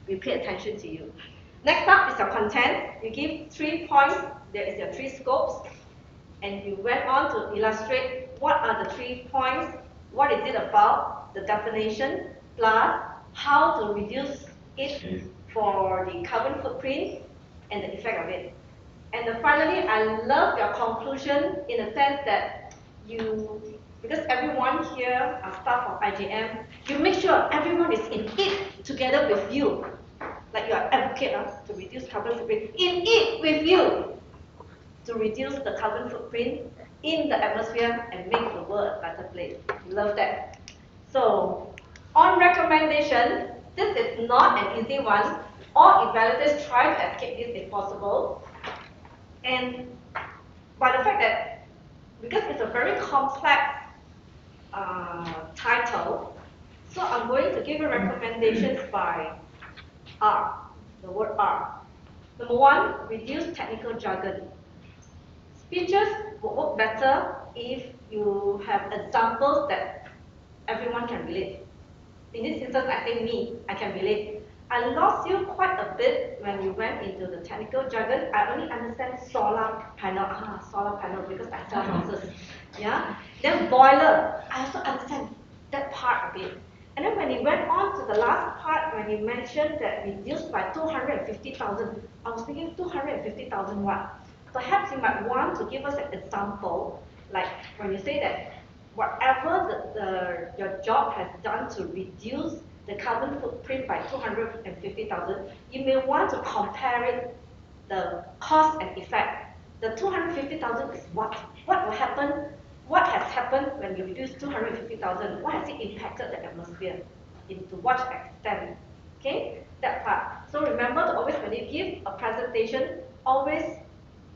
we pay attention to you. Next up is your content. You give 3 points. There is your 3 scopes. And you went on to illustrate what are the 3 points, what is it about, the definition, plus how to reduce it for the carbon footprint and the effect of it. And then finally, I love your conclusion in the sense that because everyone here are staff of IJM, you make sure everyone is in it together with you. Like you are advocate to reduce carbon footprint, in it with you to reduce the carbon footprint in the atmosphere and make the world a better place. Love that. So, on recommendation, this is not an easy one. All evaluators try to escape this if possible. And by the fact that, because it's a very complex title, so I'm going to give you recommendations by R, the word R. Number 1, reduce technical jargon. Speeches will work better if you have examples that everyone can relate. In this instance, I think I can relate. I lost you quite a bit when you went into the technical jargon. I only understand solar panel. Solar panel because I sell houses. Yeah. Then boiler. I also understand that part of it. And then when you went on to the last part, when you mentioned that reduced by 250,000, I was thinking 250,000 what? Perhaps you might want to give us an example, like when you say that whatever your job has done to reduce the carbon footprint by 250,000, you may want to compare it, the cause and effect. The 250,000 is what? What will happen? What has happened when you reduce 250,000? What has it impacted the atmosphere? To what extent? Okay, that part. So remember to always, when you give a presentation, always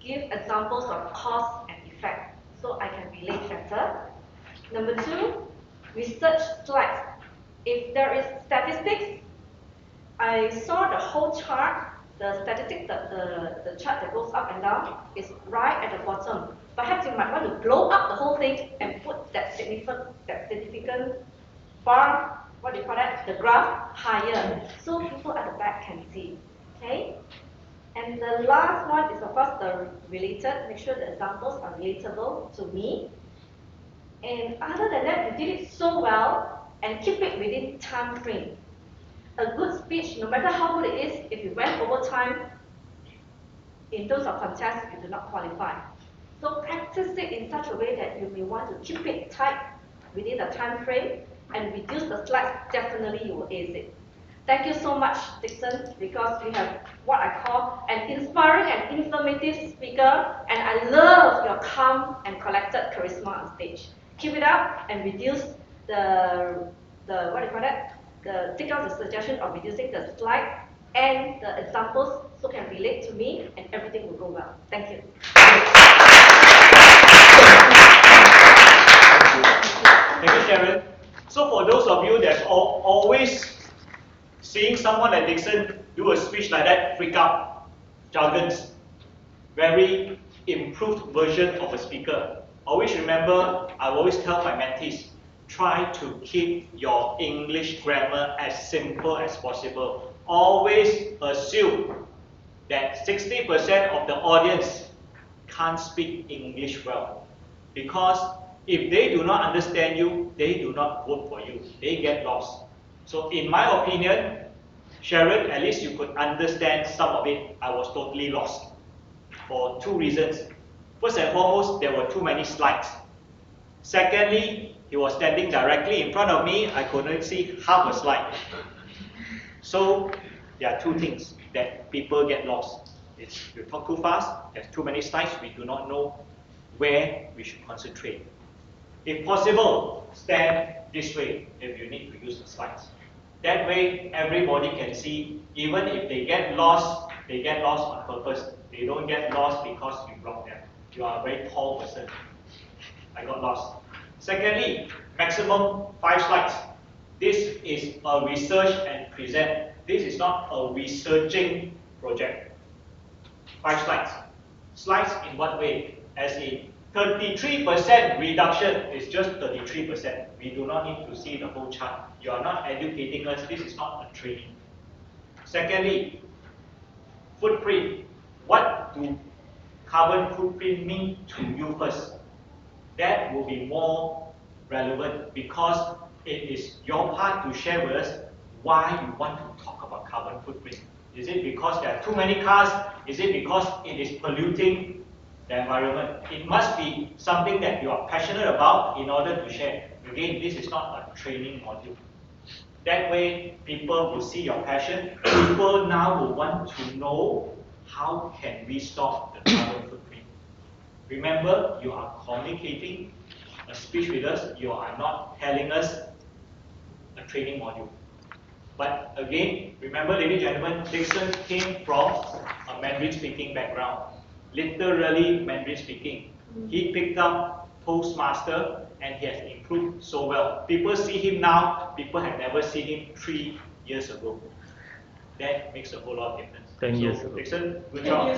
give examples of cause and effect, so I can relate better. Number 2, research slides. If there is statistics, I saw the whole chart, the statistics, the chart that goes up and down is right at the bottom. Perhaps you might want to blow up the whole thing and put that significant bar, what do you call that, the graph higher, so people at the back can see. Okay? And the last one is, of course, the related. Make sure the examples are relatable to me. And other than that, you did it so well, and keep it within time frame. A good speech, no matter how good it is, if you went over time, in terms of contest, you do not qualify. So practice it in such a way that you may want to keep it tight within the time frame and reduce the slides. Definitely you will ace it. Thank you so much, Dixon, because we have what I call an inspiring and informative speaker, and I love your calm and collected charisma on stage. Keep it up and reduce the what do you call that? Take out the suggestion of reducing the slide and the examples so can relate to me, and everything will go well. Thank you. Thank you, Sharon. So for those of you that's always seeing someone like Dixon do a speech like that, freak out, jargons, very improved version of a speaker. Always remember, I always tell my mentees, try to keep your English grammar as simple as possible. Always assume that 60% of the audience can't speak English well. Because if they do not understand you, they do not vote for you. They get lost. So in my opinion, Sharon, at least you could understand some of it. I was totally lost for 2 reasons. First and foremost, there were too many slides. Secondly, he was standing directly in front of me. I couldn't see half a slide. So there are 2 things that people get lost. It's you talk too fast, there's too many slides, we do not know where we should concentrate. If possible, stand this way if you need to use the slides. That way, everybody can see. Even if they get lost on purpose. They don't get lost because you block them. You are a very tall person. I got lost. Secondly, maximum 5 slides. This is a research and present. This is not a researching project. 5 slides. Slides in what way? As in 33% reduction is just 33%. We do not need to see the whole chart. You are not educating us. This is not a training. Secondly, footprint. What do carbon footprint mean to you first? That will be more relevant because it is your part to share with us why you want to talk about carbon footprint. Is it because there are too many cars? Is it because it is polluting the environment? It must be something that you are passionate about in order to share. Again, this is not a training module. That way, people will see your passion. People now will want to know how can we stop the carbon footprint. Remember, you are communicating a speech with us. You are not telling us a training module. But again, remember, ladies and gentlemen, Dixon came from a Mandarin speaking background. Literally Mandarin speaking. He picked up Toastmaster and he has improved so well. People see him now, people have never seen him 3 years ago. That makes a whole lot of difference. 10 years ago. Dixon, good job.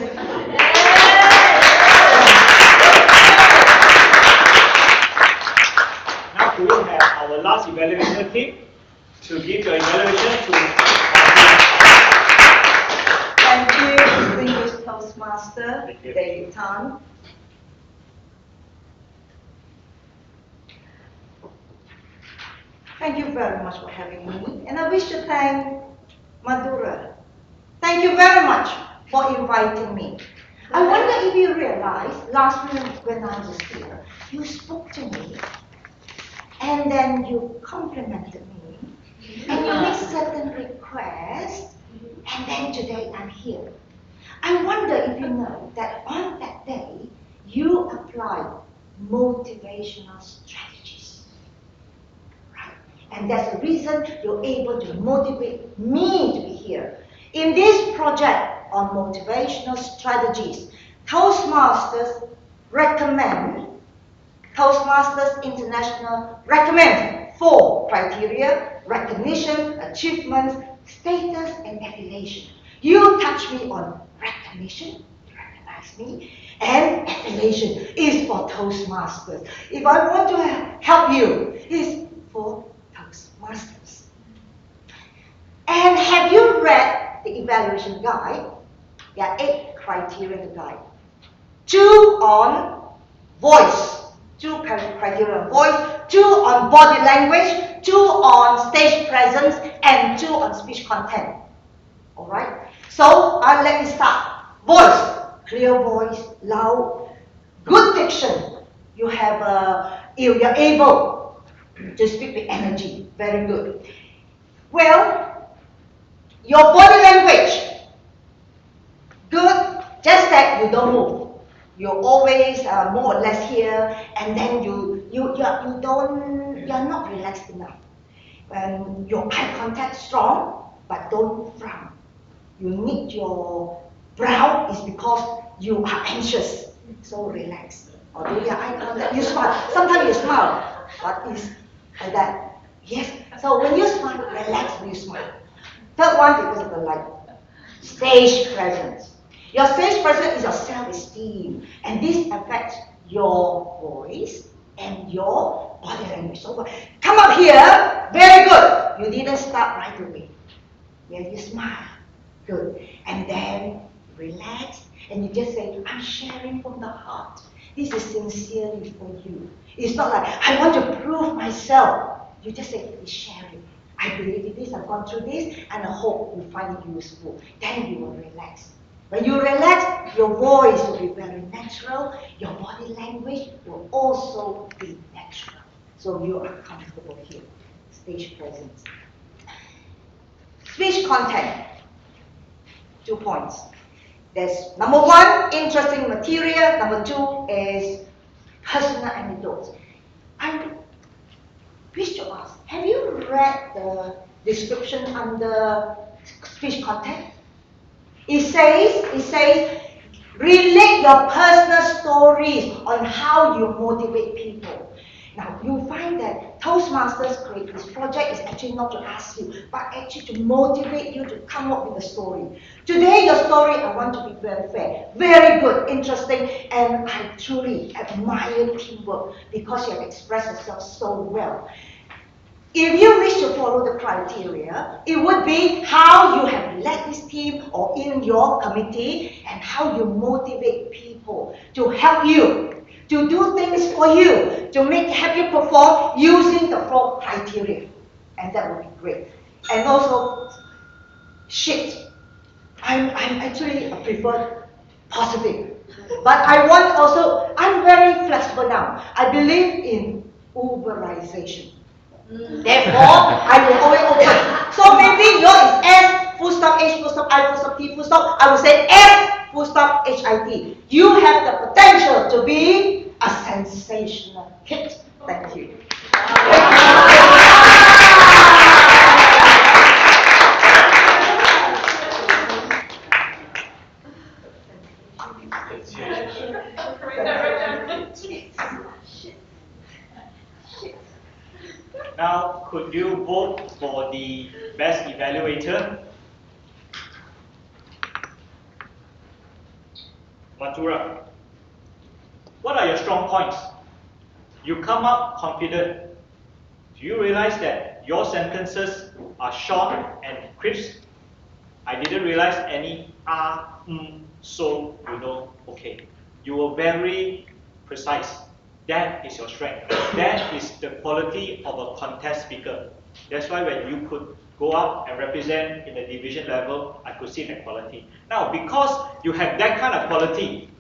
Now we will have our last evaluation team to give your evaluation to Thank you, distinguished Toastmaster David Tan. Thank you very much for having me, and I wish to thank Madura. Thank you very much for inviting me. I wonder if you realize last week when I was here, you spoke to me and then you complimented me and you make certain requests, and then today I'm here. I wonder if you know that on that day, you apply motivational strategies. Right? And that's the reason you're able to motivate me to be here. In this project on motivational strategies, Toastmasters International recommends 4 criteria: recognition, achievements, status, and affiliation. You touch me on recognition, you recognize me, and affiliation is for Toastmasters. If I want to help you, it's for Toastmasters. And have you read the evaluation guide? There are 8 criteria in the guide. 2 on voice, 2 criteria on voice, 2 on body language, 2 on stage presence, and 2 on speech content. Alright? So, let me start. Voice, clear voice, loud, good diction. You're able to speak with energy. Very good. Well, your body language, good, just that you don't move. You're always more or less here, and then you're not relaxed enough. And your eye contact strong, but don't frown. You need your brow is because you are anxious, so relax. Although your eye contact, you smile. Sometimes you smile, but it's like that. Yes. So when you smile, relax when you smile. Third one, because of the light, stage presence. Your stage presence is your self-esteem, and this affects your voice and your body language. So come up here, very good. You didn't start right away. Yeah, you smile, good, and then relax, and you just say, "I'm sharing from the heart. This is sincerely for you." It's not like I want to prove myself. You just say, "It's sharing. I believe in this. I've gone through this, and I hope you find it useful." Then you will relax. When you relax, your voice will be very natural. Your body language will also be natural. So you are comfortable here. Stage presence. Speech content. 2 points. There's number 1, interesting material. Number 2 is personal anecdotes. I wish to ask, have you read the description under speech content? It says, relate your personal stories on how you motivate people. Now, you'll find that Toastmasters create this project is actually not to ask you, but actually to motivate you to come up with a story. Today, your story, I want to be very fair, very good, interesting, and I truly admire teamwork because you have expressed yourself so well. If you wish to follow the criteria, it would be how you have led this team or in your committee and how you motivate people to help you, to do things for you, to help you perform using the 4 criteria. And that would be great. And also, shit. I'm actually prefer positive. But I'm very flexible now. I believe in Uberization. Therefore, I will always open. So maybe yours is S, full stop, H, full stop, I, full stop, T, full stop. I will say S, full stop, HIT. You have the potential to be a sensational hit. Thank you. Now, could you vote for the best evaluator? Matura, what are your strong points? You come up confident. Do you realize that your sentences are short and crisp? I didn't realize any so, okay. You were very precise. That is your strength. That is the quality of a contest speaker. That's why when you could go up and represent in the division level, I could see that quality. Now, because you have that kind of quality,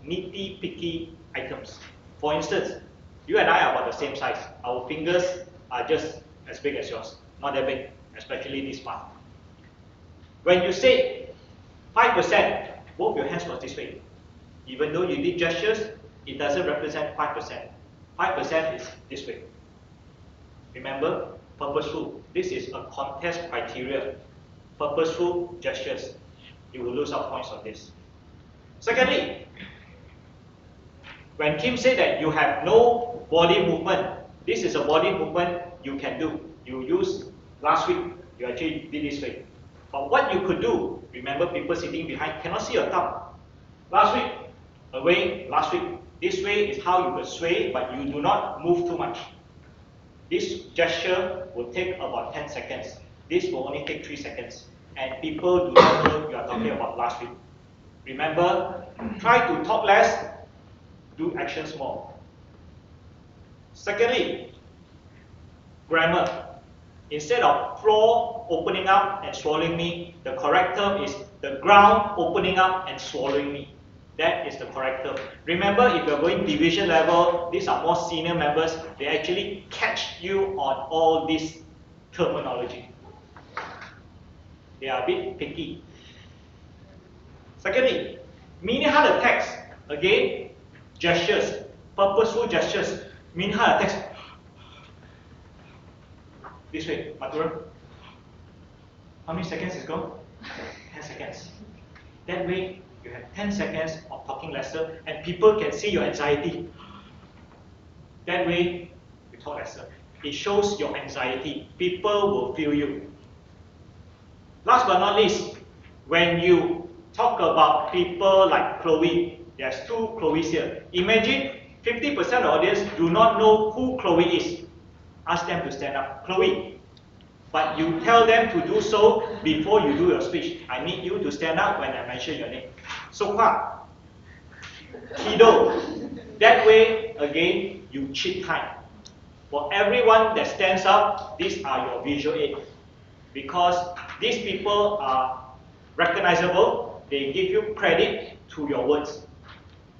nitty-picky items. For instance, you and I are about the same size. Our fingers are just as big as yours, not that big, especially this part. When you say 5%, both your hands was this way. Even though you did gestures, it doesn't represent 5%. 5% is this way. Remember, purposeful. This is a contest criteria. Purposeful gestures. You will lose out points on this. Secondly, when Kim said that you have no body movement, this is a body movement you can do. You used last week, you actually did this way. But what you could do, remember people sitting behind cannot see your thumb. Last week, away, last week, this way is how you could sway, but you do not move too much. This gesture will take about 10 seconds. This will only take 3 seconds. And people do not know you are talking about last week. Remember, try to talk less, do actions more. Secondly, grammar. Instead of floor opening up and swallowing me, the correct term is the ground opening up and swallowing me. That is the correct term. Remember, if you're going division level, these are more senior members, they actually catch you on all this terminology. They are a bit picky. Secondly, meaning how the text. Again, gestures, purposeful gestures. Meaning how the text. This way, Matura. How many seconds is gone? 10 seconds. That way, you have 10 seconds of talking lesser, and people can see your anxiety. That way, you talk lesser. It shows your anxiety. People will feel you. Last but not least, when you talk about people like Chloe, there's 2 Chloes here. Imagine 50% of the audience do not know who Chloe is. Ask them to stand up. Chloe. But you tell them to do so before you do your speech. I need you to stand up when I mention your name. Sokwa. Kido. That way, again, you cheat time. For everyone that stands up, these are your visual aid. Because these people are recognizable, they give you credit to your words.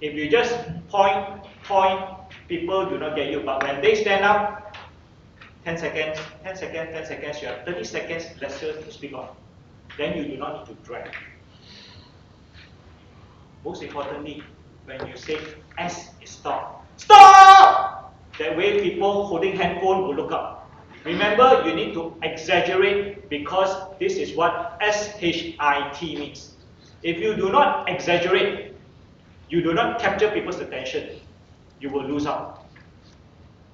If you just point, people do not get you. But when they stand up, 10 seconds, 10 seconds, 10 seconds, you have 30 seconds lesser to speak on. Then you do not need to drag. Most importantly, when you say S is stop. Stop! That way people holding handphone will look up. Remember, you need to exaggerate because this is what SHIT means. If you do not exaggerate, you do not capture people's attention, you will lose out.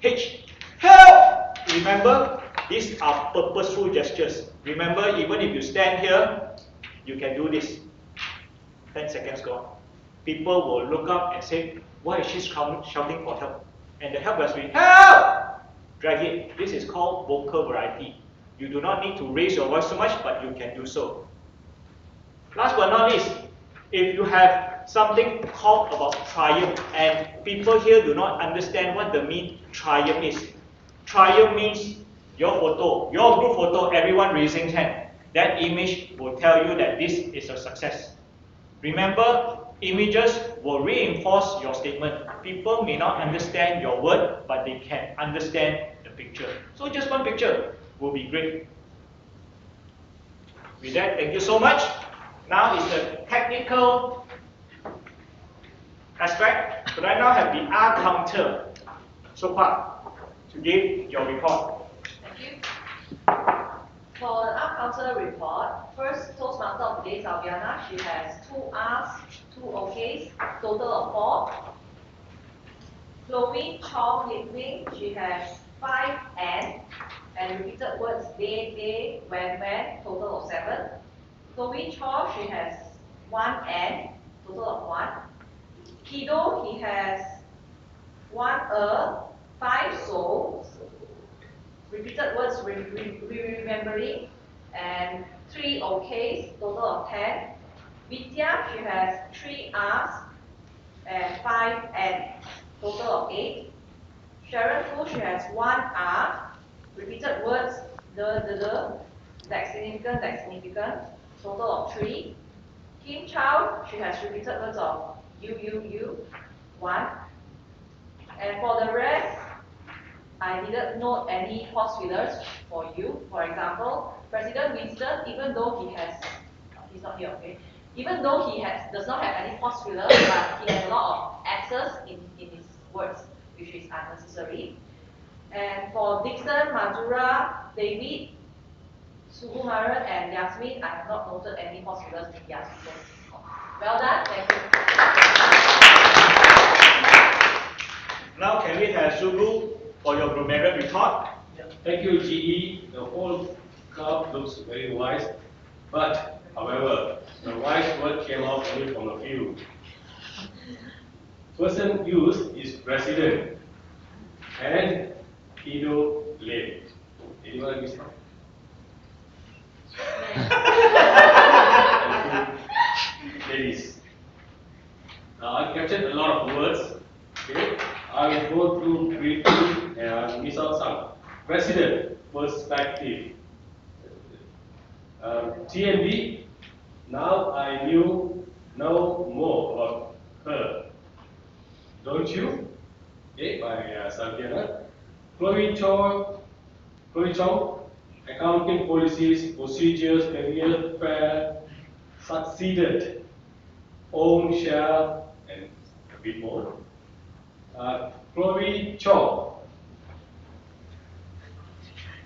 H, help! Remember, these are purposeful gestures. Remember, even if you stand here, you can do this. 10 seconds gone. People will look up and say, why is she shouting for help? And the help must be, help! Drag it. This is called vocal variety. You do not need to raise your voice so much, but you can do so. Last but not least, if you have something called about triumph, and people here do not understand what the mean triumph is. Triumph means your photo, your group photo, everyone raising hand. That image will tell you that this is a success. Remember, images will reinforce your statement. People may not understand your word, but they can understand the picture. So just one picture will be great. With that, thank you so much. Now is the technical aspect. Could I now have the R counter so far to give your report? Thank you. For the art counselor report, first Toastmaster of the day, Salviana, she has 2 R's, 2 OKs, total of 4. Chloe Chong Lidwing, she has 5 and repeated words day, when, total of 7. Chloe Chong, she has 1 N, total of 1. Kido, he has 1 5 so, repeated words remembering, and 3 OKs, total of 10. Vidya, she has 3 R's and 5 N, total of 8. Sharon Fu, she has 1 R, repeated words, that's significant, total of 3. Kim Chow, she has repeated words of you, 1. And for the rest, I didn't note any pause fillers for you. For example, President Winston, even though he's not here, okay? Even though does not have any pause fillers, but he has a lot of X's in his words, which is unnecessary. And for Dixon, Madura, David, Sugumaran, and Yasmin, I have not noted any pause fillers in their speeches. Well done, thank you. Now can we have Sugu for your grammarian report? Thank you, GE. The whole club looks very wise, but however, the wise word came out only from a few. Person used is president and pedo late. Anyone miss out? Thank you, ladies. I captured a lot of words. Okay, I will go through briefly and I will miss out some. President, perspective. TMB, now I know more about her. Don't you? Okay, by Saviana. Chloe Chong, accounting policies, procedures, career fair, succeeded, own share, and a bit more. Chloe Chong,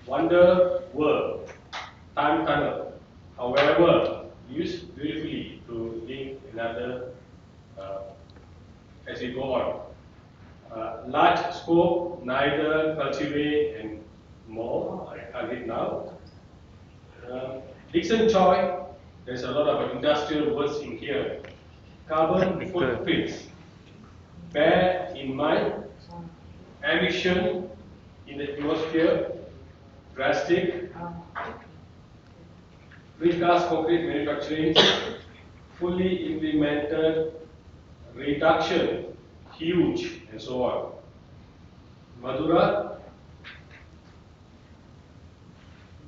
wonder world, time tunnel. However, used beautifully to link another as we go on. Large scope, neither, cultivate, and more. I can't read now. Dixon Choi, there's a lot of industrial words in here. Carbon footprints, bear in mind, emission in the atmosphere, drastic, precast concrete manufacturing, fully implemented, reduction, huge, and so on. Madura,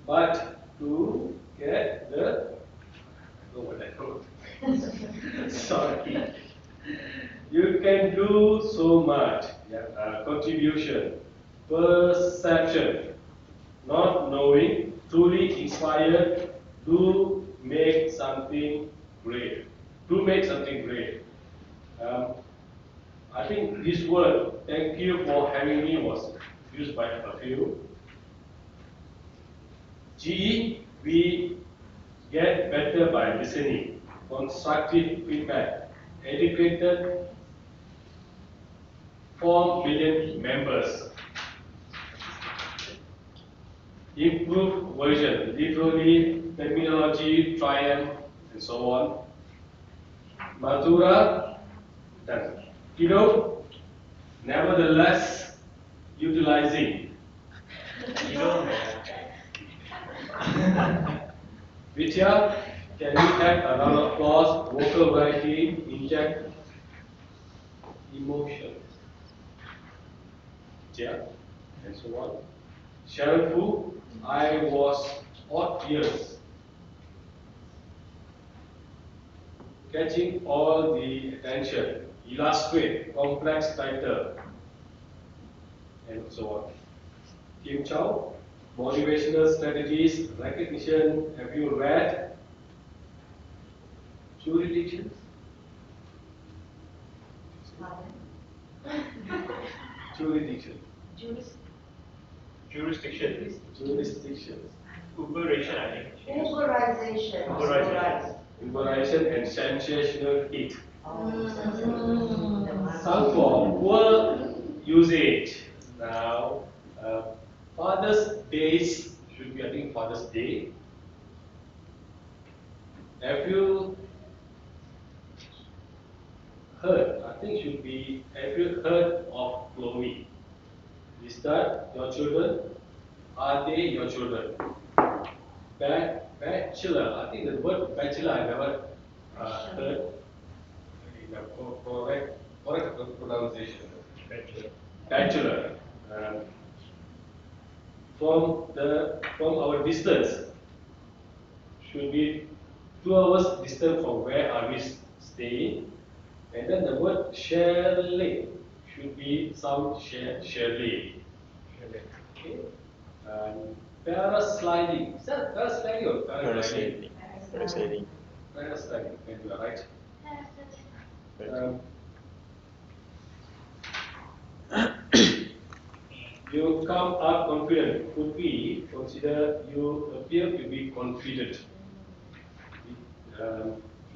but to get the, oh, what I wrote. Sorry. You can do so much. Yeah. Contribution, perception, not knowing, truly inspired, do make something great. Do make something great. I think this word, thank you for having me, was used by a few. GE, we get better by listening, constructive feedback, educated, 4 million members. Improved version, literally, terminology, triumph, and so on. Matura, done. Kiddo, nevertheless, utilizing. Kiddo. Vidya, can we have a round of applause? Vocal variety, inject emotion. Yeah, and so on. Sharon Fu, I was odd years. Catching all the attention, illustrate, complex title, and so on. Kim Chow, motivational strategies, recognition, have you read? Jurisdictions? Jurisdiction. Jurisdiction. Jurisdictions. Uberation, I think. Uberization. Uberization and sensational heat. Some for poor usage. Now, Father's Days should be, I think, Father's Day. Have you heard? I think should be, have you heard of Chloe? Is that your children? Are they your children? Bachelor. I think the word bachelor I never heard in the correct pronunciation. Bachelor. From our distance should be 2 hours distance from where are we staying, and then the word chalet should be some chalet. Okay. Parasliding. Is that parasliding or paragliding? Parasailing. Parasliding. Thank you. Right. You come up confident. Could be consider you appear to be confident.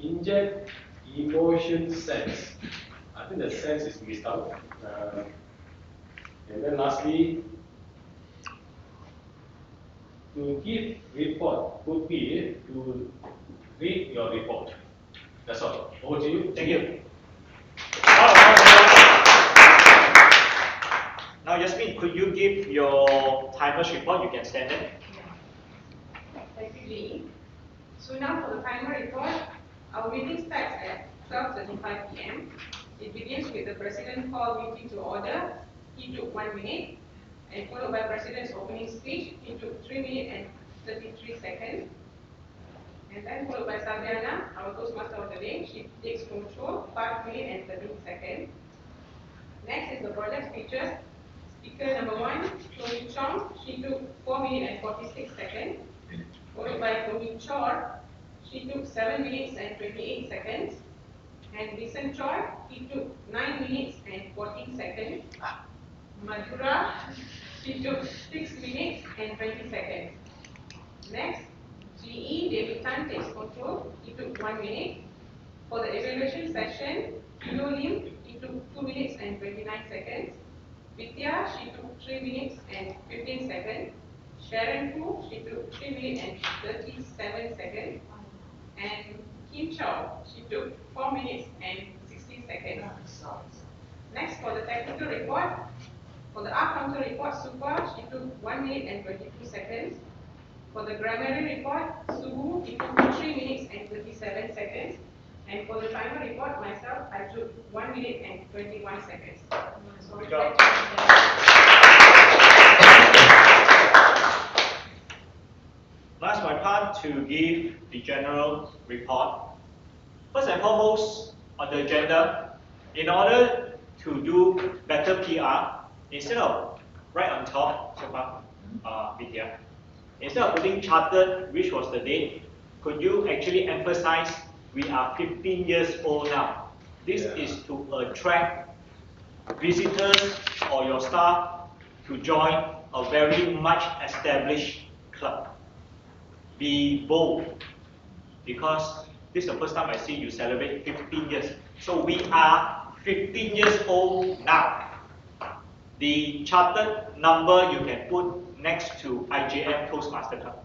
Inject emotion sense. I think the sense is missed out. And then lastly, to give report could be to read your report. That's all. Over to you. Thank you. Now, Yasmin, could you give your timer's report? You can stand there. Thank you, Jean. So now for the timer report, our meeting starts at 12:35 p.m. It begins with the President call meeting to order. He took 1 minute, and followed by President's opening speech. He took 3 minutes and 33 seconds. And then followed by Sabiana, our Toastmaster of the day. She takes control, 5 minutes and 13 seconds. Next is the project speeches. Speaker number 1, Tony Chong. She took 4 minutes and 46 seconds. Followed by Tony Chor. She took 7 minutes and 28 seconds. And Vincent Choi, he took 9 minutes and 14 seconds. Madhura, she took 6 minutes and 20 seconds. Next, GE David Tan takes control. He took 1 minute. For the evaluation session, Kilo Lim, he took 2 minutes and 29 seconds. Vidya, she took 3 minutes and 15 seconds. Sharon Fu, she took 3 minutes and 37 seconds. And Kim Chow, she took 4 minutes and 60 seconds. Next, for the technical report, for the art counter report, Super, she took 1 minute and 22 seconds. For the grammary report, Subu, he took 3 minutes and 37 seconds. And for the timer report, myself, I took 1 minute and 21 seconds. So Good job. Now it's my part to give the general report. First and foremost, on the agenda, in order to do better PR, instead of right on top, so far, Vidya, instead of putting chartered, which was the date, could you actually emphasize we are 15 years old now? This is to attract visitors or your staff to join a very much established club. Be bold, because this is the first time I see you celebrate 15 years. So we are 15 years old now. The chartered number you can put next to IJM Toastmasters Club.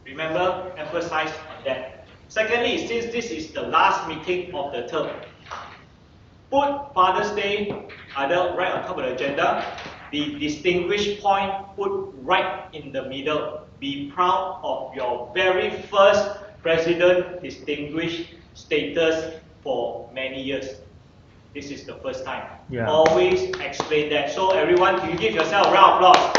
Remember, emphasize on that. Secondly, since this is the last meeting of the term, put Father's Day either right on top of the agenda, the distinguished point put right in the middle. Be proud of your very first president distinguished status for many years. This is the first time. Yeah. Always explain that. So everyone, can you give yourself a round of applause?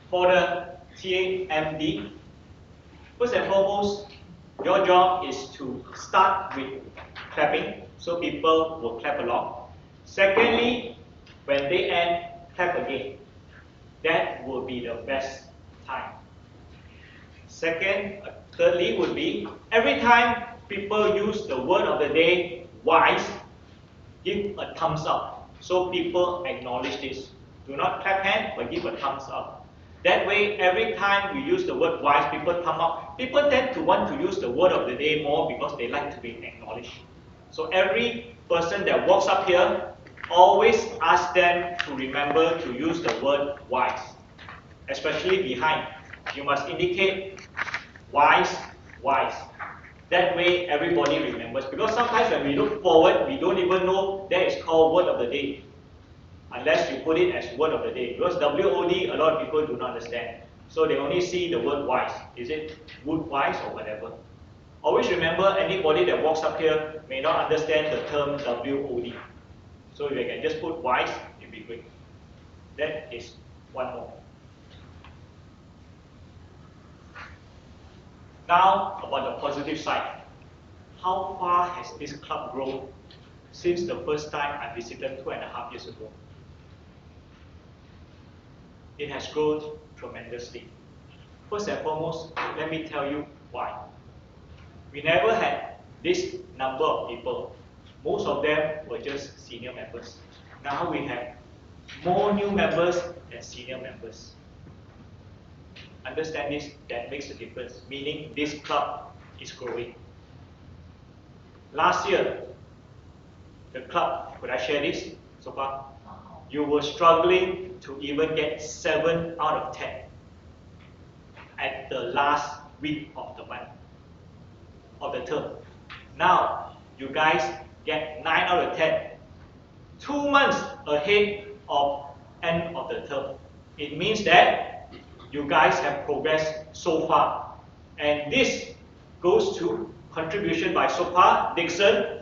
For the TAMD, first and foremost, your job is to start with clapping, so people will clap along. Secondly, when they end, clap again. That will be the best time. Thirdly would be, every time people use the word of the day, wise, give a thumbs up, so people acknowledge this. Do not clap hand, but give a thumbs up. That way, every time we use the word wise, people thumb up. People tend to want to use the word of the day more because they like to be acknowledged. So every person that walks up here, always ask them to remember to use the word wise. Especially behind. You must indicate wise, wise. That way, everybody remembers. Because sometimes when we look forward, we don't even know that is called word of the day. Unless you put it as word of the day. Because WOD, a lot of people do not understand. So they only see the word wise. Is it wood wise or whatever? Always remember, anybody that walks up here may not understand the term WOD. So if you can just put wise, it'll be great. That is one more. Now, about the positive side. How far has this club grown since the first time I visited 2.5 years ago? It has grown tremendously. First and foremost, let me tell you why. We never had this number of people. Most of them were just senior members. Now we have more new members than senior members. Understand this? That makes a difference, meaning this club is growing. Last year, the club, could I share this so far? You were struggling to even get 7 out of 10 at the last week of the month, of the term. Now, you guys get 9 out of 10, 2 months ahead of end of the term. It means that you guys have progressed so far. And this goes to contribution by Sopa, Dixon,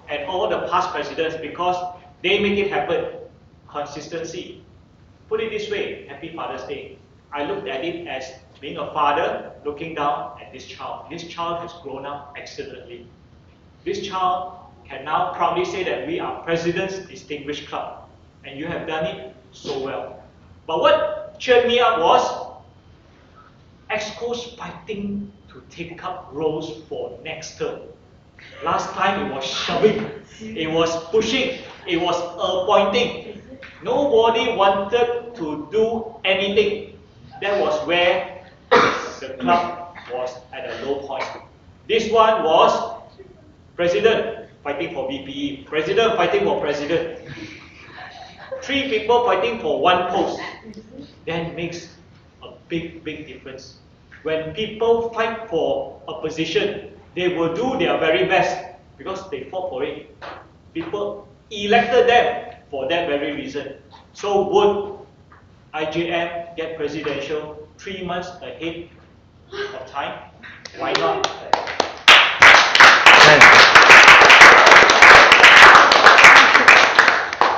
and all the past presidents because they make it happen. Consistency. Put it this way, Happy Father's Day. I looked at it as being a father looking down at this child. This child has grown up excellently. This child can now proudly say that we are President's Distinguished Club. And you have done it so well. But what cheered me up was EXCO's fighting to take up roles for next term. Last time it was shoving, it was pushing, it was appointing. Nobody wanted to do anything. That was where the club was at a low point. This one was President fighting for VPE, President fighting for President. 3 people fighting for 1 post. That makes a big difference. When people fight for a position, they will do their very best because they fought for it. People elected them for that very reason. So would IJM get presidential 3 months ahead of time? Why not?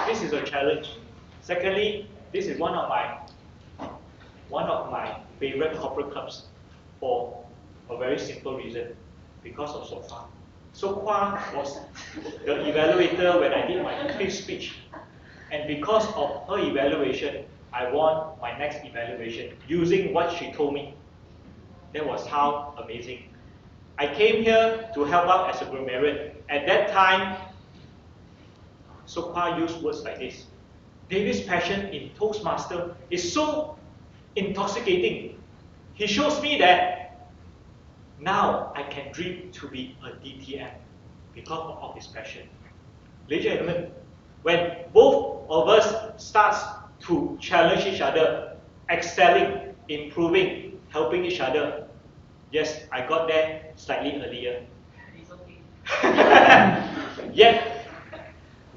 This is a challenge. Secondly, this is one of my favorite corporate clubs for a very simple reason, because of Sofa. Sofa was the evaluator when I did my 5th speech. And because of her evaluation, I won my next evaluation using what she told me. That was how amazing. I came here to help out as a grammarian. At that time, Sopa used words like this. David's passion in Toastmaster is so intoxicating. He shows me that now I can dream to be a DTM because of his passion. Ladies and gentlemen, when both of us starts to challenge each other, excelling, improving, helping each other, yes, I got there slightly earlier. Yet,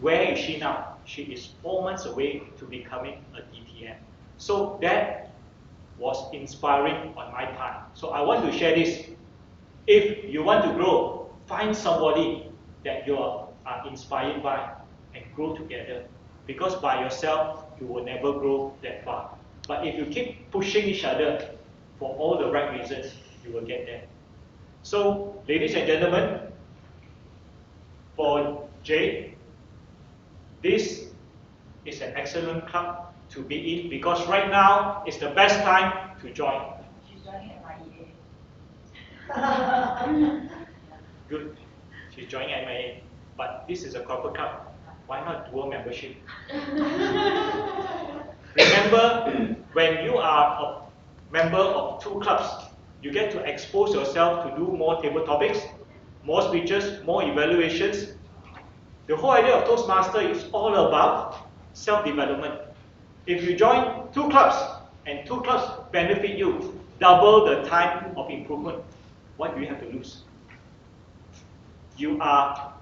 where is she now? She is 4 months away to becoming a DTM. So that was inspiring on my part. So I want to share this. If you want to grow, find somebody that you are inspired by and grow together. Because by yourself, you will never grow that far. But if you keep pushing each other for all the right reasons, you will get there. So, ladies and gentlemen, for Jay, this is an excellent club to be in because right now is the best time to join. She's joining MIA. Good. She's joining MIA. But this is a corporate club. Why not dual membership? Remember, when you are a member of 2 clubs, you get to expose yourself to do more table topics, more speeches, more evaluations. The whole idea of Toastmaster is all about self-development. If you join 2 clubs and 2 clubs benefit you, double the time of improvement, what do you have to lose? You are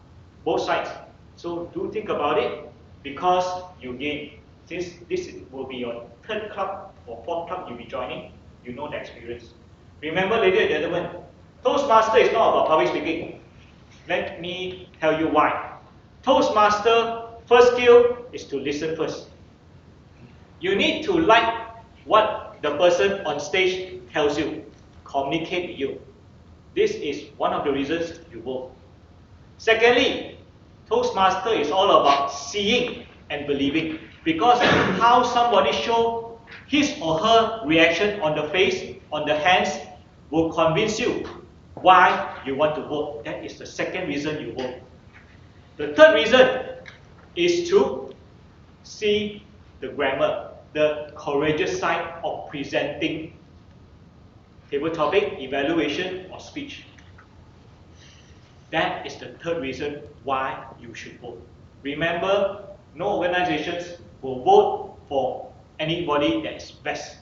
both sides. So do think about it because you gain. Since this will be your 3rd club or 4th club you'll be joining, you know the experience. Remember, ladies and gentlemen, Toastmaster is not about public speaking. Let me tell you why. Toastmaster, first skill is to listen first. You need to like what the person on stage tells you, communicate with you. This is one of the reasons you vote. Secondly, Toastmaster is all about seeing and believing, because how somebody show his or her reaction on the face, on the hands, will convince you why you want to vote. That is the second reason you vote. The third reason is to see the grammar, the courageous side of presenting table topic, evaluation, or speech. That is the third reason why you should vote. Remember, no organizations will vote for anybody that is best.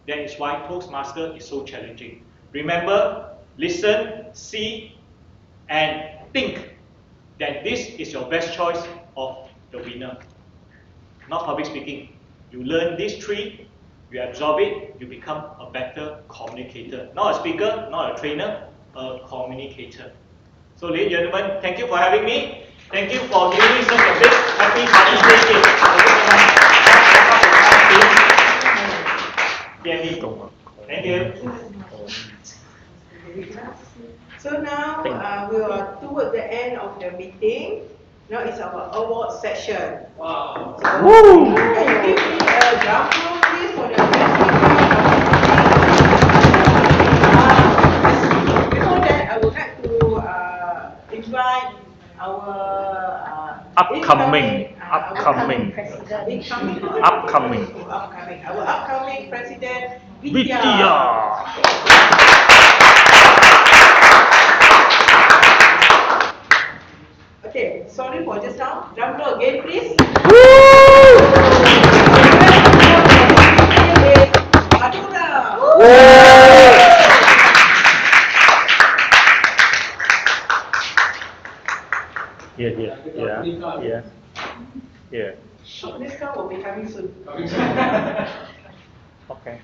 That is why Toastmaster is so challenging. Remember, listen, see, and think that this is your best choice of the winner. Not public speaking. You learn these three, you absorb it, you become a better communicator. Not a speaker, not a trainer, a communicator. So ladies and gentlemen, thank you for having me. Thank you for giving me such a big, happy participation. Thank you. So now we are toward the end of the meeting. Now it's our award session. Wow. So, can you give me a drum roll, please, for the best before that, I would like to invite our Upcoming our upcoming president, Vidya. Okay, sorry for just now. Drum roll again, please. Yeah. This car will be coming soon. Okay.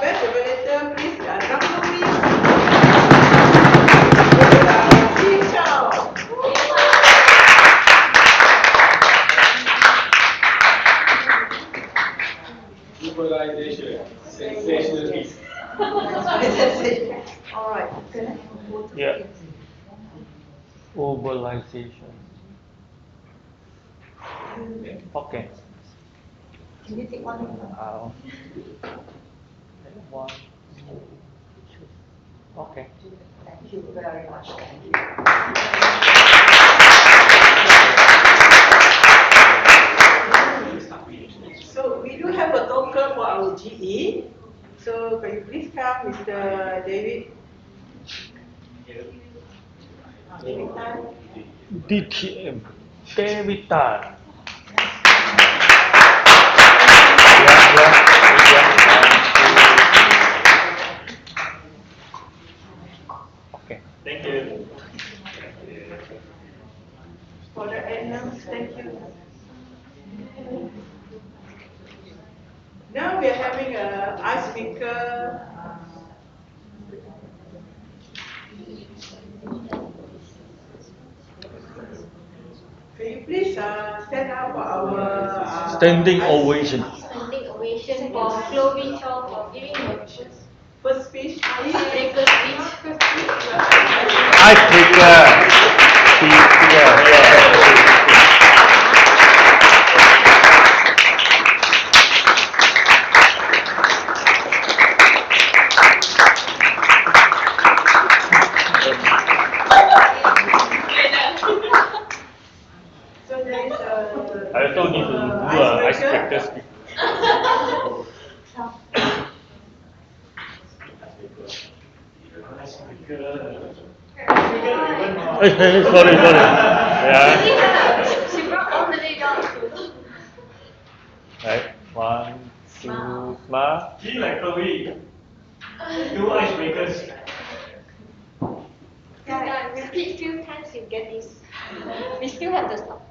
Best evaluator, please. Drum roll, please. Globalization, sensational piece. All right. Yeah. Globalization. Okay. Can you take one? One, two. Okay. Thank you very much. Thank you. So we do have a token for our GE. So can you please come, Mr. David? David Tan. DTM. David Tan. Okay. Thank you. For the announcement, thank you. Now we are having a icebreaker. Can you please stand up for our Standing ovation. Standing ovation for Chloe Chong for giving her first speech. icebreaker speech. Icebreaker. So there is a. I also need to do an icebreaker speech. Sorry. Yeah. She brought all the way down to. Right. 1, 2, smile. Be like Chloe. Do icebreakers. Yeah, repeat few times you get this. We still have the stop.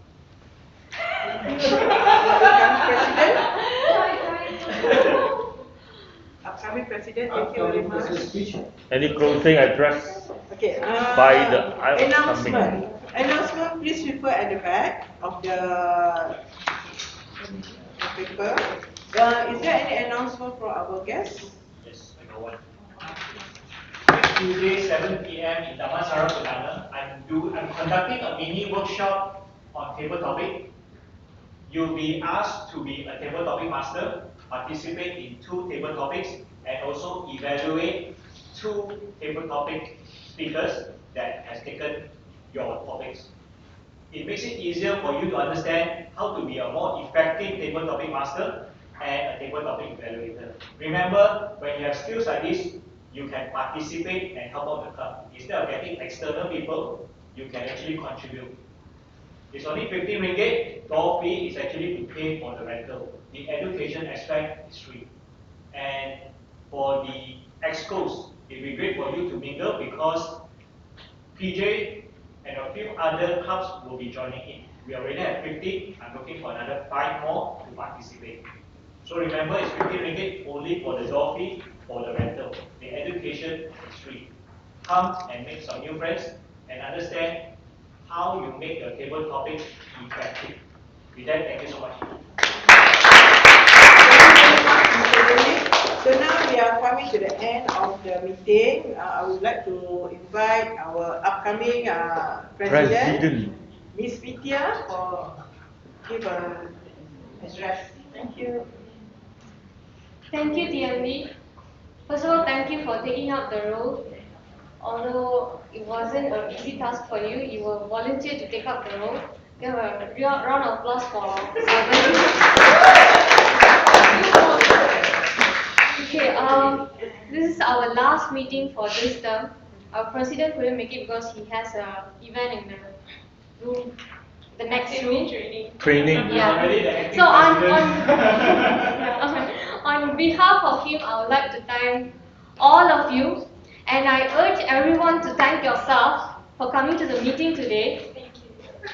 Upcoming president, thank you very much. Any closing address Okay. by the announcement. upcoming? Announcement. Please refer at the back of the paper. Is there any announcement for our guests? Yes, I got one. Next Tuesday, 7 p.m. in Damansara, Perdana, I'm conducting a mini workshop on table topic. You'll be asked to be a table topic master, participate in 2 table topics, and also evaluate 2 table topic speakers that has taken your topics. It makes it easier for you to understand how to be a more effective table topic master and a table topic evaluator. Remember, when you have skills like this, you can participate and help out the club. Instead of getting external people, you can actually contribute. It's only 15 ringgit. Door fee is actually to pay for the rental. The education aspect is free. And for the excos, it will be great for you to mingle because PJ and a few other clubs will be joining in. We already have 50. I'm looking for another 5 more to participate. So remember, it's 50 ringgit only for the door fee, for the rental. The education is free. Come and make some new friends and understand how you make your table topic effective. With that, thank you so much. So now we are coming to the end of the meeting. I would like to invite our upcoming President, Miss Vidya, for give an address. Thank you. Thank you, dear Lee. First of all, thank you for taking up the role. Although it wasn't an easy task for you, you were volunteered to take up the role. Give a real round of applause for Saban. Okay, this is our last meeting for this term. Our president couldn't make it because he has an event in the room, the next room. Training. Yeah. So on behalf of him, I would like to thank all of you, and I urge everyone to thank yourself for coming to the meeting today. Thank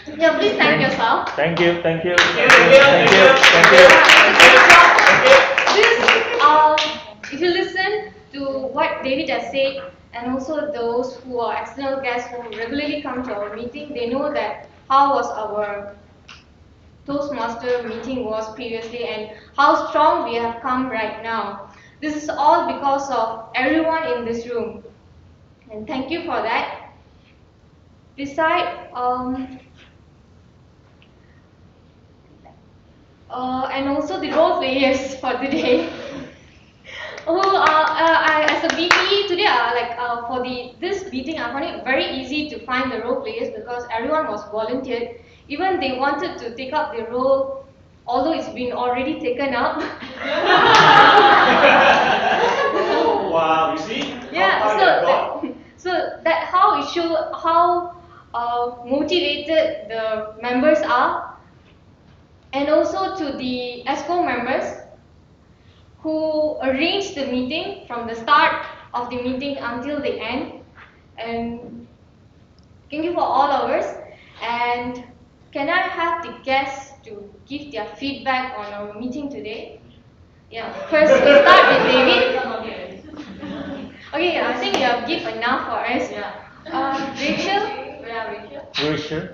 you. Yeah, please thank yourself. Thank you. Thank you. If you listen to what David has said, and also those who are external guests who regularly come to our meeting, they know that how was our Toastmaster meeting was previously and how strong we have come right now. This is all because of everyone in this room, and thank you for that. Besides, and also the role players for today. As a VP today, for this meeting, I found it very easy to find the role players because everyone was volunteered. Even they wanted to take up the role, although it's been already taken up. Oh wow! You see? Yeah. So that how it shows how motivated the members are, and also to the ESCO members who arranged the meeting from the start of the meeting until the end. And thank you for all of us. And can I have the guests to give their feedback on our meeting today? Yeah, first we'll start with David. Okay, I think you have given enough for us. Rachel? Rachel,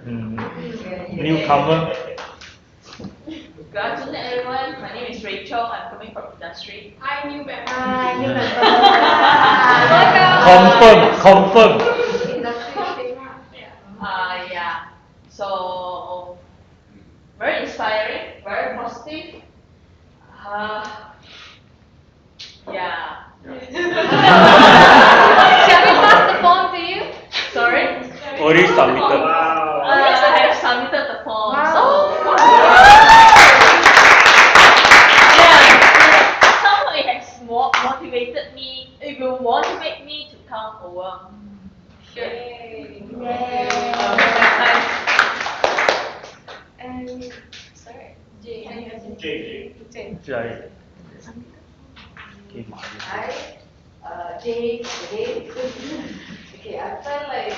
newcomer. Good afternoon, everyone. My name is Rachel. I'm coming from industry. Hi, new member. Confirm. Yeah. So, very inspiring, very positive. Yeah. Shall we pass the form to you? Sorry? Already submitted. I have submitted the form. Wow. So, somehow it has motivated me. It will motivate me to come over. Sure. And sorry, Jay. Jai. Hi, Jay again. Okay, I felt like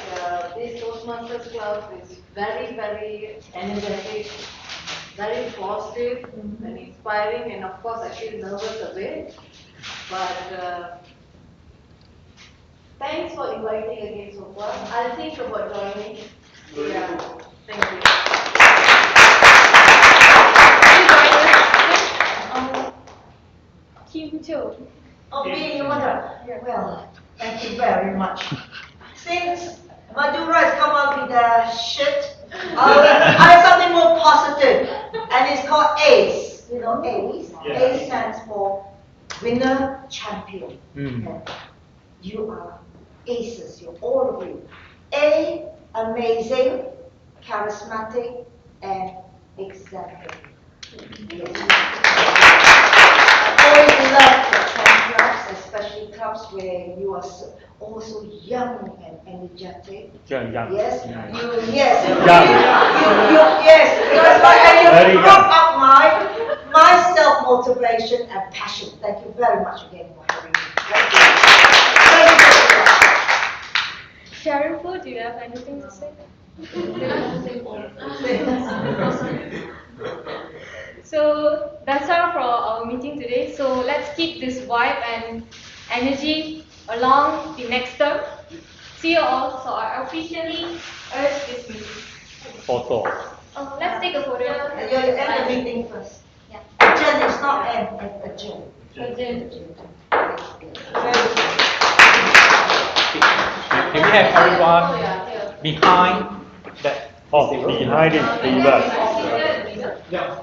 this Toastmasters Club is very, very energetic, very positive and inspiring, and of course I feel nervous a bit. But thanks for inviting again so far. I'll think about joining. Yeah, thank you. me, you wonder, well, thank you very much. Since Madura has come up with the shit, I have something more positive, and it's called ACE. You know ACE? Yeah. ACE stands for winner champion. Mm. You are aces, you're all of you. A, amazing, charismatic, and exemplary. Yes. I always love the fan clubs, especially clubs where you are also young and energetic. Young. Yes, Yeah. yes, Young. yes, because Very you young. brought up my self-motivation and passion. Thank you very much again for having me. Thank you. Thank you. Sharifu, do you have anything to say? So that's all for our meeting today. So let's keep this vibe and energy along the next term. See you all. So I officially urge this meeting. Photo. Oh, let's take a photo. You end the meeting first. Yeah. Adjourn, it's not end, adjourn. Can we have everyone behind that? Oh, behind this table. Yeah.